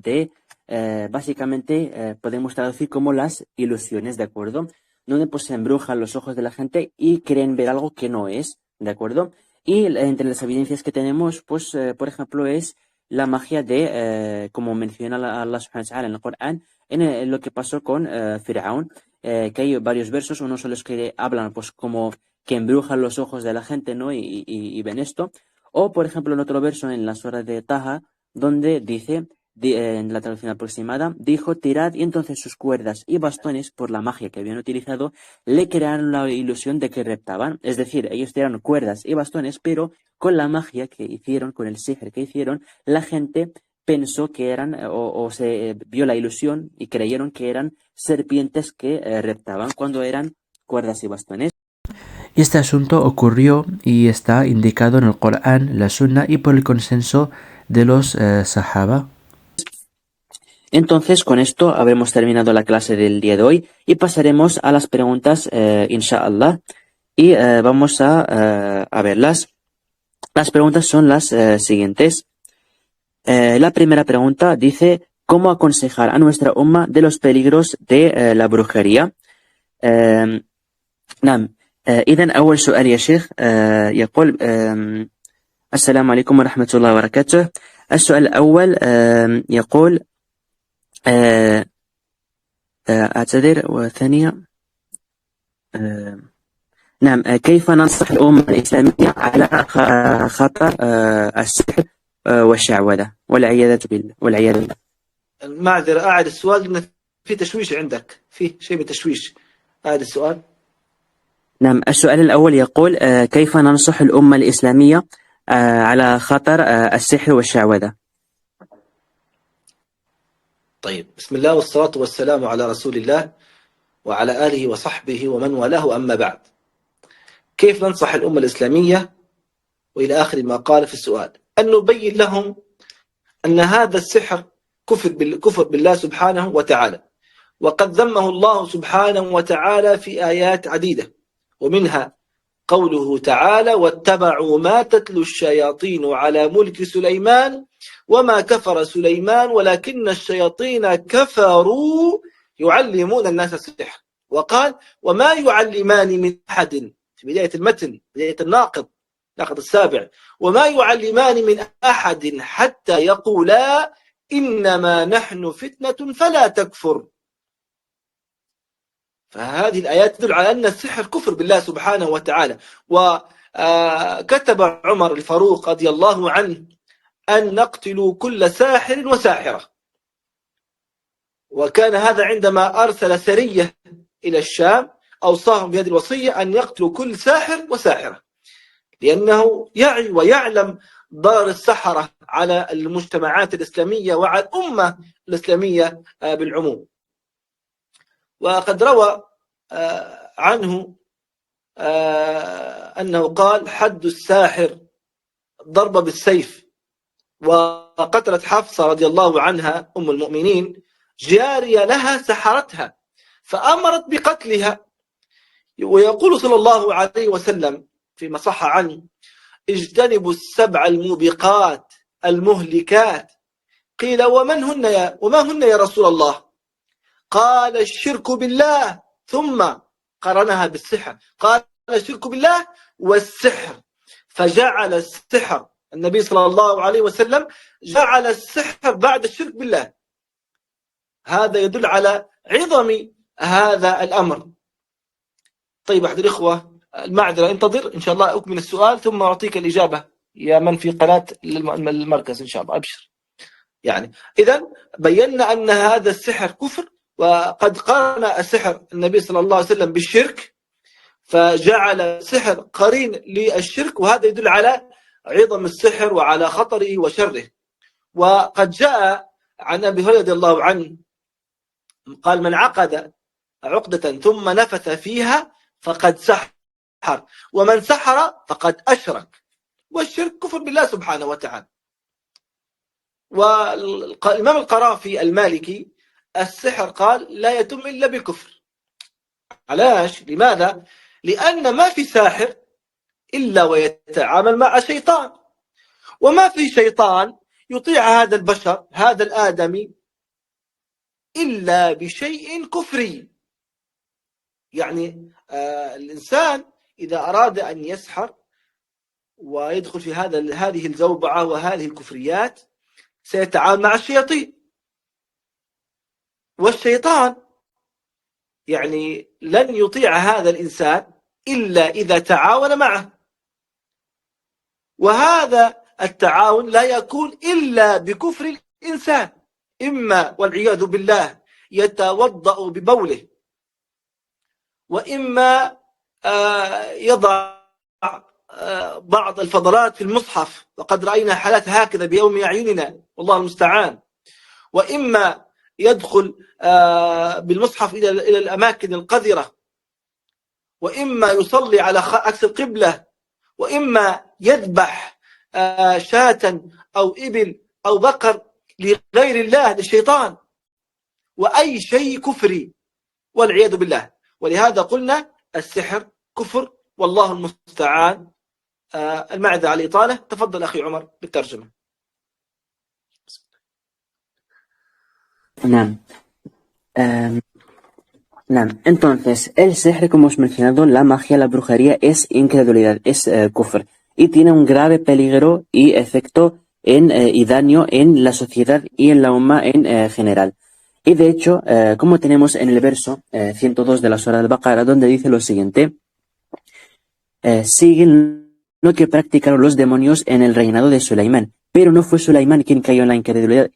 básicamente podemos traducir como las ilusiones, ¿de acuerdo? Donde pues se embrujan los ojos de la gente y creen ver algo que no es, ¿de acuerdo? Y entre las evidencias que tenemos, pues, por ejemplo, es la magia de, como menciona Allah subhanahu wa ta'ala en el Corán, en lo que pasó con Fir'aun, que hay varios versos, unos son los que hablan, pues, como que embrujan los ojos de la gente, ¿no? Y ven esto. O, por ejemplo, en otro verso en la sura de Taha, donde dice, en la traducción aproximada, dijo, tirad, y entonces sus cuerdas y bastones, por la magia que habían utilizado, le crearon la ilusión de que reptaban. Es decir, ellos tiraron cuerdas y bastones, pero con la magia que hicieron, con el sihr que hicieron, la gente pensó que eran, o se vio la ilusión y creyeron que eran serpientes que reptaban cuando eran cuerdas y bastones. Y este asunto ocurrió y está indicado en el Corán, la Sunna y por el consenso de los Sahaba. Entonces, con esto habremos terminado la clase del día de hoy y pasaremos a las preguntas, inshallah, y vamos a verlas. Las preguntas son las siguientes. La primera pregunta dice, ¿cómo aconsejar a nuestra umma de los peligros de la brujería? نعم إذن أول سؤال يا شيخ يقول السلام عليكم ورحمة الله وبركاته. السؤال الأول يقول أعتذر والثانية نعم كيف ننصح الأمة الإسلامية على خطر السحر والشعوذة والعياذ بالله. معذرة، أعد السؤال لأن في تشويش عندك، في شيء من تشويش. أعد السؤال. نعم السؤال الأول يقول كيف ننصح الأمة الإسلامية على خطر السحر والشعوذة. طيب، بسم الله والصلاة والسلام على رسول الله وعلى آله وصحبه ومن والاه، أما بعد. كيف ننصح الأمة الإسلامية وإلى آخر ما قال في السؤال؟ أن نبين لهم أن هذا السحر كفر بالله سبحانه وتعالى، وقد ذمه الله سبحانه وتعالى في آيات عديدة، ومنها قوله تعالى واتبعوا ما تتلو الشياطين على ملك سليمان وما كفر سليمان ولكن الشياطين كفروا يعلمون الناس السحر. وقال وما يعلمان من أحد في بداية المتن، بداية الناقض السابع، وما يعلمان من أحد حتى يقولا إنما نحن فتنة فلا تكفر. فهذه الآيات تدل على أن السحر كفر بالله سبحانه وتعالى. وكتب عمر الفاروق رضي الله عنه أن نقتل كل ساحر وساحرة، وكان هذا عندما أرسل سرية إلى الشام أوصاهم بهذه الوصية أن يقتلوا كل ساحر وساحرة، لأنه يعي ويعلم ضرر السحرة على المجتمعات الإسلامية وعلى الأمة الإسلامية بالعموم. وقد روى عنه أنه قال حد الساحر ضرب بالسيف. وقتلت حفصة رضي الله عنها أم المؤمنين جارية لها سحرتها فأمرت بقتلها. ويقول صلى الله عليه وسلم فيما صح عنه اجتنبوا السبع الموبقات المهلكات. قيل وما هن يا رسول الله؟ قال الشرك بالله، ثم قرنها بالسحر، قال الشرك بالله والسحر، فجعل السحر النبي صلى الله عليه وسلم جعل السحر بعد الشرك بالله. هذا يدل على عظم هذا الأمر. طيب أحد الإخوة، المعذرة، انتظر إن شاء الله أكمل السؤال ثم أعطيك الإجابة يا من في قناة المركز إن شاء الله، أبشر. يعني إذن بينا أن هذا السحر كفر، وقد قارن السحر النبي صلى الله عليه وسلم بالشرك، فجعل السحر قرين للشرك، وهذا يدل على عظم السحر وعلى خطره وشره. وقد جاء عن أبي هريرة رضي الله عنه قال من عقد عقدة ثم نفث فيها فقد سحر، ومن سحر فقد أشرك، والشرك كفر بالله سبحانه وتعالى. والإمام القرافي المالكي السحر قال لا يتم إلا بالكفر. علاش؟ لماذا؟ لأن ما في ساحر إلا ويتعامل مع شيطان، وما في شيطان يطيع هذا البشر هذا الآدمي إلا بشيء كفري. يعني الإنسان إذا أراد أن يسحر ويدخل في هذه الزوبعة وهذه الكفريات سيتعامل مع الشياطين، والشيطان يعني لن يطيع هذا الإنسان إلا إذا تعاون معه، وهذا التعاون لا يكون إلا بكفر الإنسان، إما والعياذ بالله يتوضأ ببوله، وإما يضع بعض الفضلات في المصحف، وقد رأينا حالات هكذا بيوم أعيننا والله المستعان، وإما يدخل بالمصحف إلى الأماكن القذرة، وإما يصلي على عكس القبلة، وإما يذبح شاة أو إبل أو بقر لغير الله للشيطان، وأي شيء كفري والعياذ بالله. ولهذا قلنا السحر كفر والله المستعان. المعذرة على الإطالة، تفضل أخي عمر بالترجمة. نعم. Entonces, el sihr, como hemos mencionado, la magia, la brujería es incredulidad, es kufr, y tiene un grave peligro y efecto y daño en la sociedad y en la umma en general. Y de hecho, como tenemos en el verso 102 de la Surah al-Baqarah, donde dice lo siguiente: siguen lo que practicaron los demonios en el reinado de Sulaimán. Pero no fue Sulaimán quien cayó en la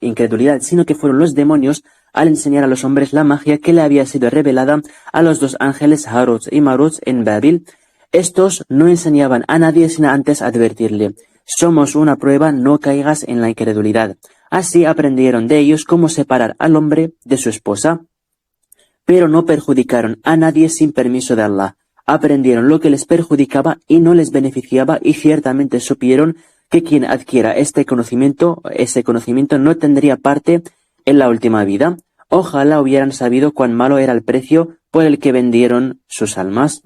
incredulidad, sino que fueron los demonios al enseñar a los hombres la magia que le había sido revelada a los dos ángeles Harut y Marut en Babil. Estos no enseñaban a nadie sino antes advertirle: somos una prueba, no caigas en la incredulidad. Así aprendieron de ellos cómo separar al hombre de su esposa, pero no perjudicaron a nadie sin permiso de Allah. Aprendieron lo que les perjudicaba y no les beneficiaba, y ciertamente supieron que quien adquiera ese conocimiento no tendría parte en la última vida. Ojalá hubieran sabido cuán malo era el precio por el que vendieron sus almas.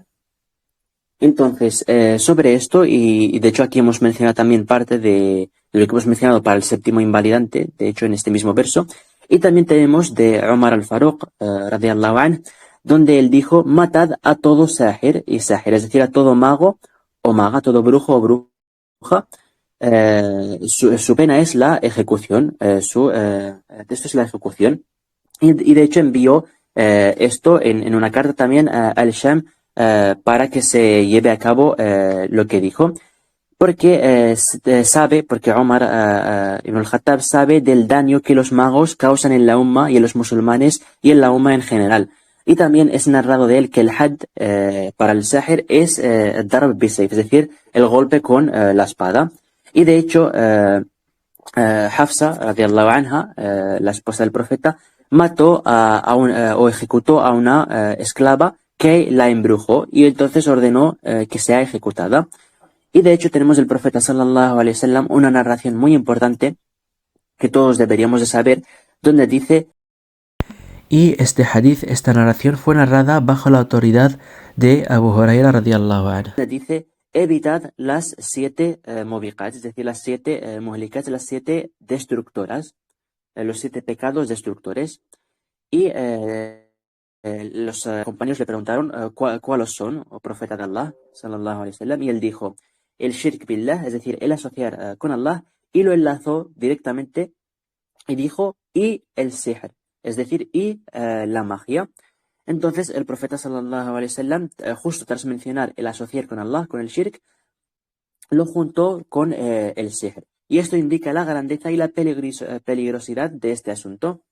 Entonces, sobre esto, y de hecho aquí hemos mencionado también parte de lo que hemos mencionado para el séptimo invalidante, de hecho en este mismo verso, y también tenemos de Umar al-Faruq, radiyallahu anhu, donde él dijo: matad a todo sahir, y sahir, es decir, a todo mago o maga, todo brujo o bruja. Su pena es la ejecución, esto es la ejecución, y de hecho envió esto en una carta también al Sham para que se lleve a cabo lo que dijo, porque porque Omar ibn al-Khattab sabe del daño que los magos causan en la umma y en los musulmanes y en la umma en general. Y también es narrado de él que el had para el sahir es darb bisayf, es decir, el golpe con la espada. Y de hecho, Hafsa, radiallahu anha, la esposa del profeta, mató o ejecutó a una esclava que la embrujó, y entonces ordenó que sea ejecutada. Y de hecho tenemos del profeta sallallahu alaihi wasallam una narración muy importante que todos deberíamos de saber, donde dice: y este hadith, esta narración, fue narrada bajo la autoridad de Abu Huraira radiyallahu anhu. Dice: evitad las 7 mobiqat, es decir, las 7 muhlikat, las 7 destructoras, los 7 pecados destructores. Y los compañeros le preguntaron cuáles son, oh profeta de Allah, sallallahu alaihi wasallam, y él dijo: el shirk billah, es decir, el asociar con Allah, y lo enlazó directamente y dijo: y el sihr, es decir, y la magia. Entonces el profeta sallallahu alaihi wasallam, justo tras mencionar el asociar con Allah, con el shirk, lo juntó con el sihr. Y esto indica la grandeza y la peligrosidad de este asunto.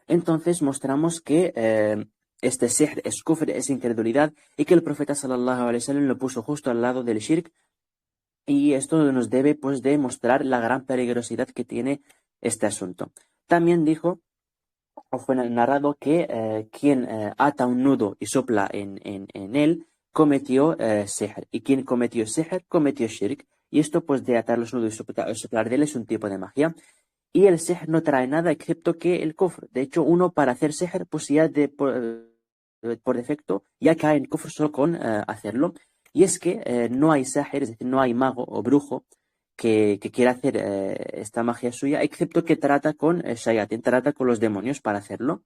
Entonces mostramos que este sihr es kufr, es incredulidad, y que el profeta sallallahu alaihi wasallam lo puso justo al lado del shirk. Y esto nos debe pues demostrar la gran peligrosidad que tiene este asunto. También dijo, o fue narrado, que quien ata un nudo y sopla en él cometió sihr, y quien cometió sihr cometió shirk. Y esto pues de atar los nudos y soplar de él es un tipo de magia. Y el sihr no trae nada excepto que el kufr. De hecho, uno para hacer sihr pues ya por defecto ya cae en kufr solo con hacerlo. Y es que no hay sahir, es decir, no hay mago o brujo que quiera hacer esta magia suya, excepto que trata con shayatin, trata con los demonios para hacerlo.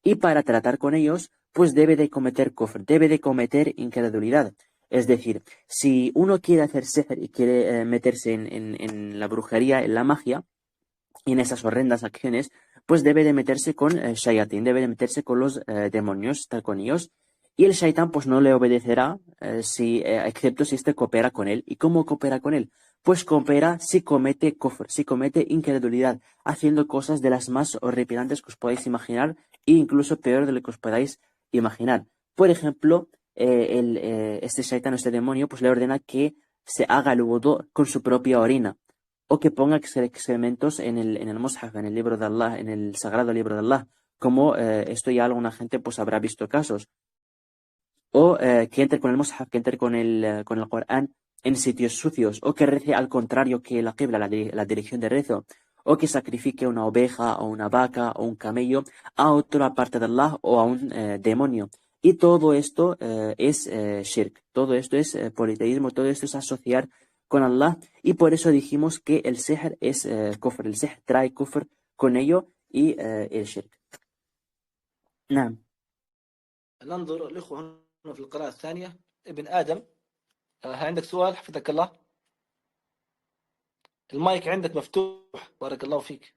Y para tratar con ellos, pues debe de cometer kufr, debe de cometer incredulidad. Es decir, si uno quiere hacer sihr y quiere meterse en la brujería, en la magia, y en esas horrendas acciones, pues debe de meterse con shayatin, debe de meterse con los demonios, estar con ellos. y el shaitán pues no le obedecerá excepto si éste coopera con él. ¿Y cómo coopera con él? Pues coopera si comete kufr, si comete incredulidad, haciendo cosas de las más horripilantes que os podáis imaginar e incluso peor de lo que os podáis imaginar. Por ejemplo, este shaitán, este demonio, pues le ordena que se haga el wudu con su propia orina o que ponga excrementos en el mushaf, en el libro de Allah, en el sagrado libro de Allah, como esto ya alguna gente pues habrá visto casos. O que entre con el mushaf, que entre con el Corán en sitios sucios, o que rece al contrario que la qibla, la dirección de rezo, o que sacrifique una oveja o una vaca o un camello a otra parte de Allah o a un demonio. Y todo esto es shirk, todo esto es politeísmo, todo esto es asociar con Allah, y por eso dijimos que el sihr es kufr, el sihr trae kufr con ello y el shirk. نعم. ننظر الإخوة هنا في القراءة الثانية. ابن آدم، عندك سؤال حفظك الله؟ المايك عندك مفتوح بارك الله فيك.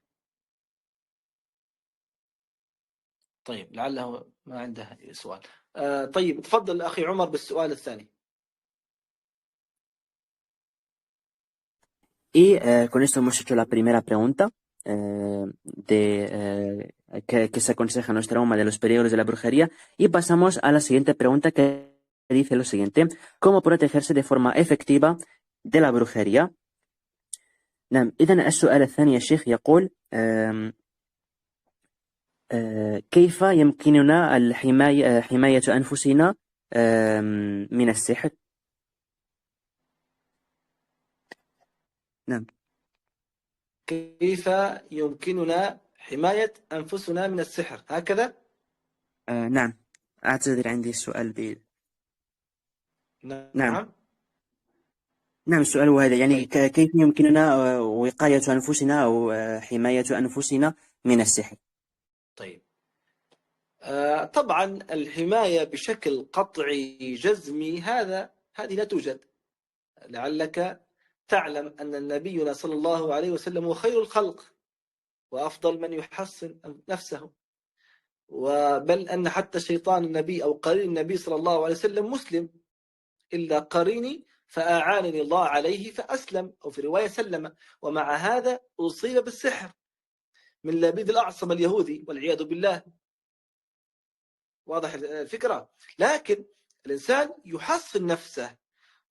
طيب لعله ما عنده سؤال. طيب تفضل أخي عمر بالسؤال الثاني. Y con esto hemos hecho la primera pregunta que se aconseja nuestra umma de los peligros de la brujería, y pasamos a la siguiente pregunta, que dice lo siguiente: ¿cómo protegerse de forma efectiva de la brujería? نعم. إذن السؤال الثاني يا شيخ يقول كيف يمكننا حماية أنفسنا من السحر؟ نعم. كيف يمكننا حماية أنفسنا من السحر، هكذا؟ نعم، أعتذر عندي السؤال نعم. نعم، السؤال هو هذا، يعني طيب. كيف يمكننا وقاية أنفسنا أو حماية أنفسنا من السحر؟ طيب. طبعا الحماية بشكل قطعي جزمي هذه لا توجد. لعلك تعلم أن نبينا صلى الله عليه وسلم هو خير الخلق وأفضل من يحصن نفسه، وبل أن حتى شيطان النبي أو قرين النبي صلى الله عليه وسلم مسلم، إلا قريني فأعانني الله عليه فأسلم، أو في رواية سلم، ومع هذا أصيب بالسحر من لبيد الأعصم اليهودي والعياذ بالله. واضح الفكرة؟ لكن الإنسان يحصن نفسه،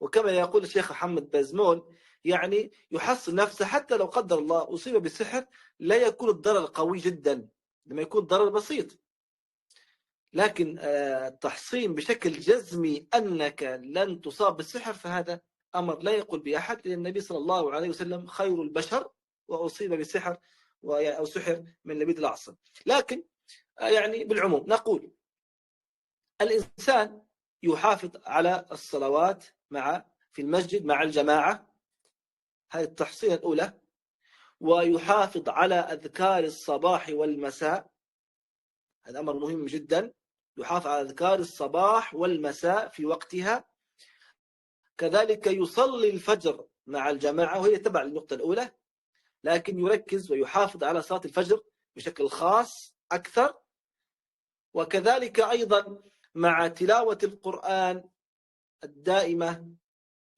وكما يقول الشيخ محمد بازمول يعني يحصن نفسه حتى لو قدر الله أصيب بالسحر لا يكون الضرر قوي جدا، لما يكون ضرر بسيط. لكن التحصين بشكل جزمي أنك لن تصاب بالسحر فهذا أمر لا يقول بأحد، لأن النبي صلى الله عليه وسلم خير البشر وأصيب بالسحر أو سحر من لبيد الأعصم. لكن يعني بالعموم نقول الإنسان يحافظ على الصلوات في المسجد مع الجماعة، هذه التحصينة الأولى، ويحافظ على أذكار الصباح والمساء، هذا أمر مهم جدا، يحافظ على أذكار الصباح والمساء في وقتها. كذلك يصلي الفجر مع الجماعة، وهي تبع للنقطة الأولى، لكن يركز ويحافظ على صلاة الفجر بشكل خاص أكثر. وكذلك أيضا مع تلاوة القرآن الدائمة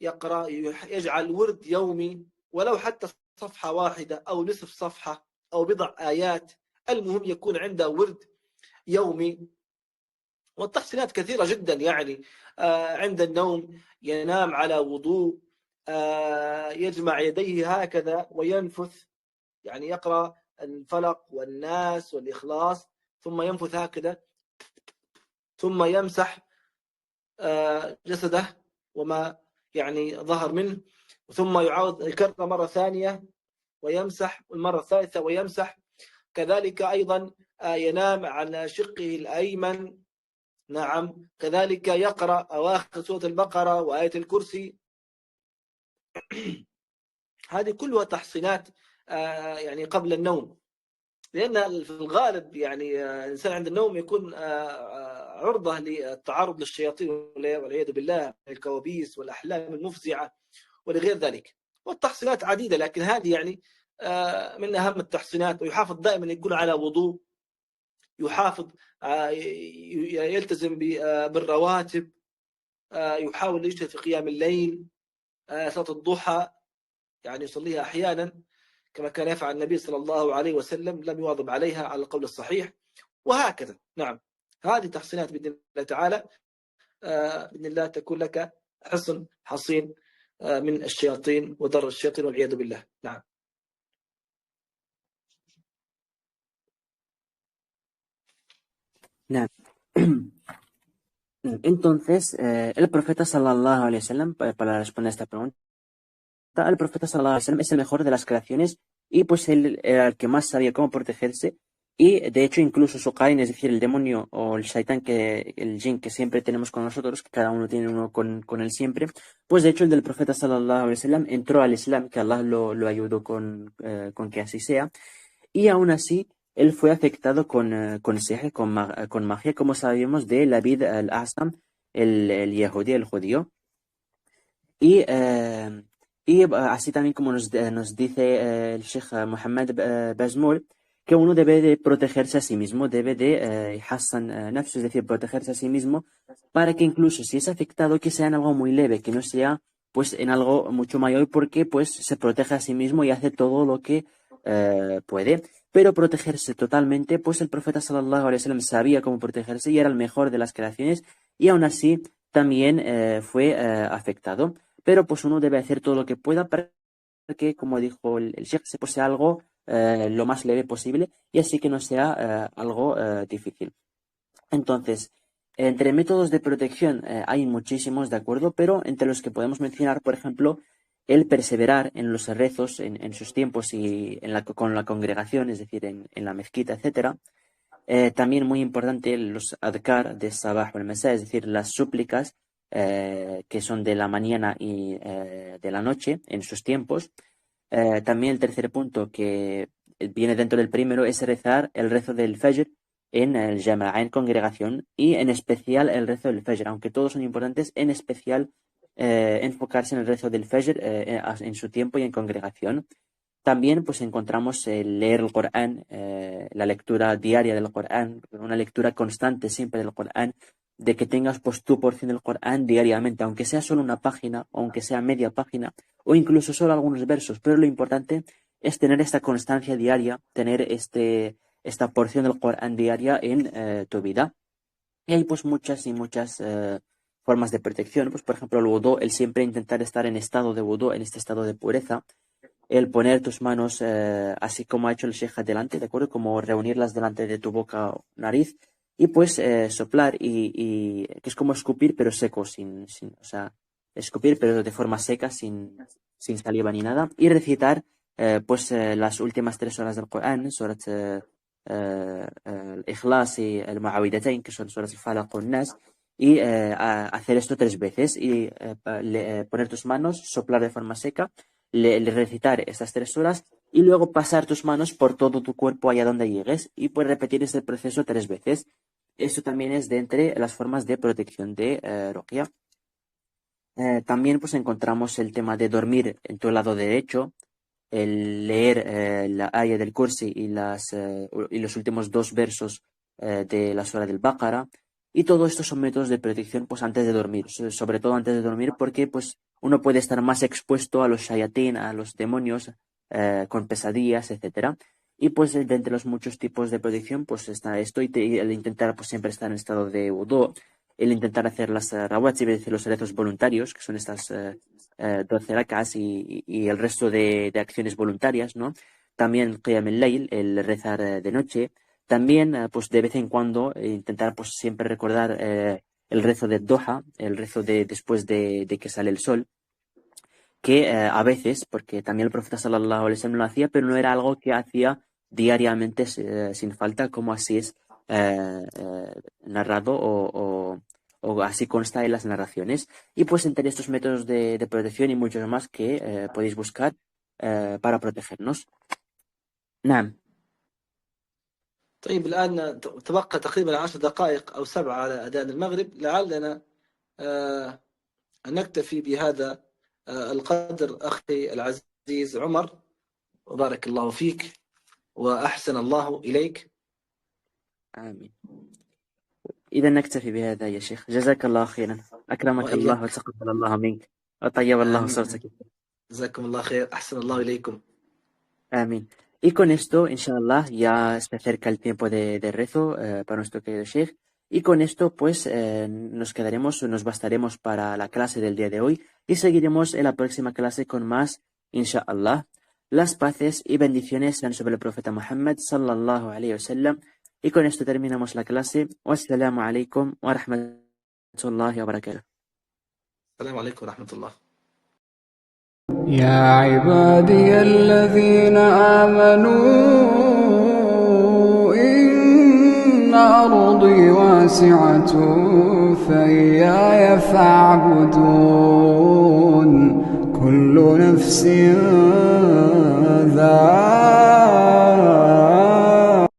يقرأ، يجعل ورد يومي ولو حتى صفحة واحدة أو نصف صفحة أو بضع آيات، المهم يكون عنده ورد يومي. والتحسينات كثيرة جدا، يعني عند النوم ينام على وضوء، يجمع يديه هكذا وينفث، يعني يقرأ الفلق والناس والإخلاص ثم ينفث هكذا، ثم يمسح جسده وما يعني ظهر منه، ثم يعاود يكرر مرة ثانية ويمسح، والمرة الثالثة ويمسح. كذلك أيضا ينام على شقه الأيمن، نعم. كذلك يقرأ أواخر سورة البقرة وآية الكرسي. هذه كلها تحصينات يعني قبل النوم، لأن في الغالب يعني الإنسان عند النوم يكون عرضة للتعرض للشياطين والعياذ بالله، الكوابيس والأحلام المفزعة ولغير ذلك. والتحصينات عديدة، لكن هذه يعني من أهم التحصينات. ويحافظ دائما يكون على وضوء، يحافظ، يلتزم بالرواتب، يحاول يجتهد في قيام الليل، صلاة الضحى يعني يصليها أحيانا كما كان يفعل النبي صلى الله عليه وسلم، لم يواظب عليها على القول الصحيح، وهكذا. نعم، هذه تحصينات بإذن الله تعالى، بإذن الله تكون لك حصن حصين من الشياطين وضر الشياطين والعياذ بالله. نعم. نعم. Entonces, el profeta sallallahu alaihi wasallam, para responder a esta pregunta, el profeta sallallahu alaihi wasallam es el mejor de las creaciones y pues él era el que más sabía cómo protegerse y de hecho incluso su Qarin, es decir, el demonio o el shaitán, el jinn que siempre tenemos con nosotros, que cada uno tiene uno con él siempre, pues de hecho el del profeta sallallahu alaihi wasallam entró al Islam, que Allah lo ayudó con que así sea, y aún así él fue afectado con sihr, con magia, como sabíamos de Labid al-Asam, el yahudí, el judío. Y, así también como nos dice el Sheikh Mohammed Bazmul, que uno debe de protegerse a sí mismo, debe de hassan nafs, es decir, protegerse a sí mismo, para que incluso si es afectado, que sea en algo muy leve, que no sea pues en algo mucho mayor, porque pues se protege a sí mismo y hace todo lo que puede. Pero protegerse totalmente, pues el profeta sallallahu alaihi wasallam sabía cómo protegerse y era el mejor de las creaciones y aún así también fue afectado. Pero pues uno debe hacer todo lo que pueda para que, como dijo el Sheikh, se posea algo lo más leve posible y así que no sea algo difícil. Entonces, entre métodos de protección hay muchísimos, ¿de acuerdo? Pero entre los que podemos mencionar, por ejemplo, el perseverar en los rezos, en sus tiempos y con la congregación, es decir, en la mezquita, etcétera. También muy importante los adkar de Sabah o el Mesa, es decir, las súplicas que son de la mañana y de la noche en sus tiempos. También el tercer punto que viene dentro del primero es rezar el rezo del Fajr en el Jama'a, en congregación, y en especial el rezo del Fajr, aunque todos son importantes, en especial enfocarse en el rezo del Fajr en su tiempo y en congregación. También pues encontramos el leer el Corán, la lectura diaria del Corán, una lectura constante siempre del Corán, de que tengas pues tu porción del Corán diariamente, aunque sea solo una página, o aunque sea media página, o incluso solo algunos versos, pero lo importante es tener esta constancia diaria, tener esta porción del Corán diaria en tu vida. Y hay pues muchas y muchas formas de protección, pues por ejemplo el wudú, el siempre intentar estar en estado de wudú, en este estado de pureza, el poner tus manos así como ha hecho el Sheikh adelante, ¿de acuerdo? Como reunirlas delante de tu boca o nariz y pues soplar y que es como escupir pero seco, o sea, escupir pero de forma seca, sin saliva ni nada, y recitar las últimas 3 horas del Corán, surat el Ikhlas y el Muawwidatayn, que son suras al-Falaq o Nas, y hacer esto 3 veces y poner tus manos, soplar de forma seca, recitar estas 3 horas y luego pasar tus manos por todo tu cuerpo allá donde llegues y pues repetir este proceso 3 veces. Esto también es de entre las formas de protección de Ruqya. También pues encontramos el tema de dormir en tu lado derecho, el leer la aya del Kursi y los últimos 2 versos de la sura del Baqara. Y todo esto son métodos de protección pues antes de dormir, sobre todo antes de dormir, porque pues uno puede estar más expuesto a los shayatín, a los demonios, con pesadillas, etcétera. Y pues de entre los muchos tipos de protección pues está esto y el intentar pues siempre estar en estado de wudu, el intentar hacer las rawatib, es decir, los rezos voluntarios, que son estas 12 rakas y el resto de acciones voluntarias, ¿no? También qiyam al-layl, el rezar de noche. También, pues de vez en cuando, intentar pues siempre recordar el rezo del Doha, el rezo después de que sale el sol, que a veces, porque también el profeta sallallahu alaihi wasallam lo hacía, pero no era algo que hacía diariamente sin falta, como así es narrado o así consta en las narraciones. Y pues entre estos métodos de protección y muchos más que podéis buscar para protegernos. Nam. طيب الآن تبقى تقريبا 10 دقائق أو 7 على أذان المغرب، لعلنا أن نكتفي بهذا القدر أخي العزيز عمر، وبارك الله فيك وأحسن الله إليك. آمين. إذا نكتفي بهذا يا شيخ، جزاك الله خيرا، أكرمك الله وإياك. وتقبل الله منك وطيب الله آمين. صورتك. جزاكم الله خير. أحسن الله إليكم. Amén. Y con esto, inshallah, ya se acerca el tiempo de rezo para nuestro querido Sheikh. Y con esto, pues, nos bastaremos para la clase del día de hoy y seguiremos en la próxima clase con más, inshallah. Las paces y bendiciones sean sobre el profeta Muhammad, sallallahu alayhi wa sallam. Y con esto terminamos la clase. Wassalamu alaikum wa rahmatullahi wa barakatuh. السلام عليكم ورحمة الله. يا عبادي الذين آمنوا إن أرضي واسعة فإياي فاعبدون كل نفس ذائقة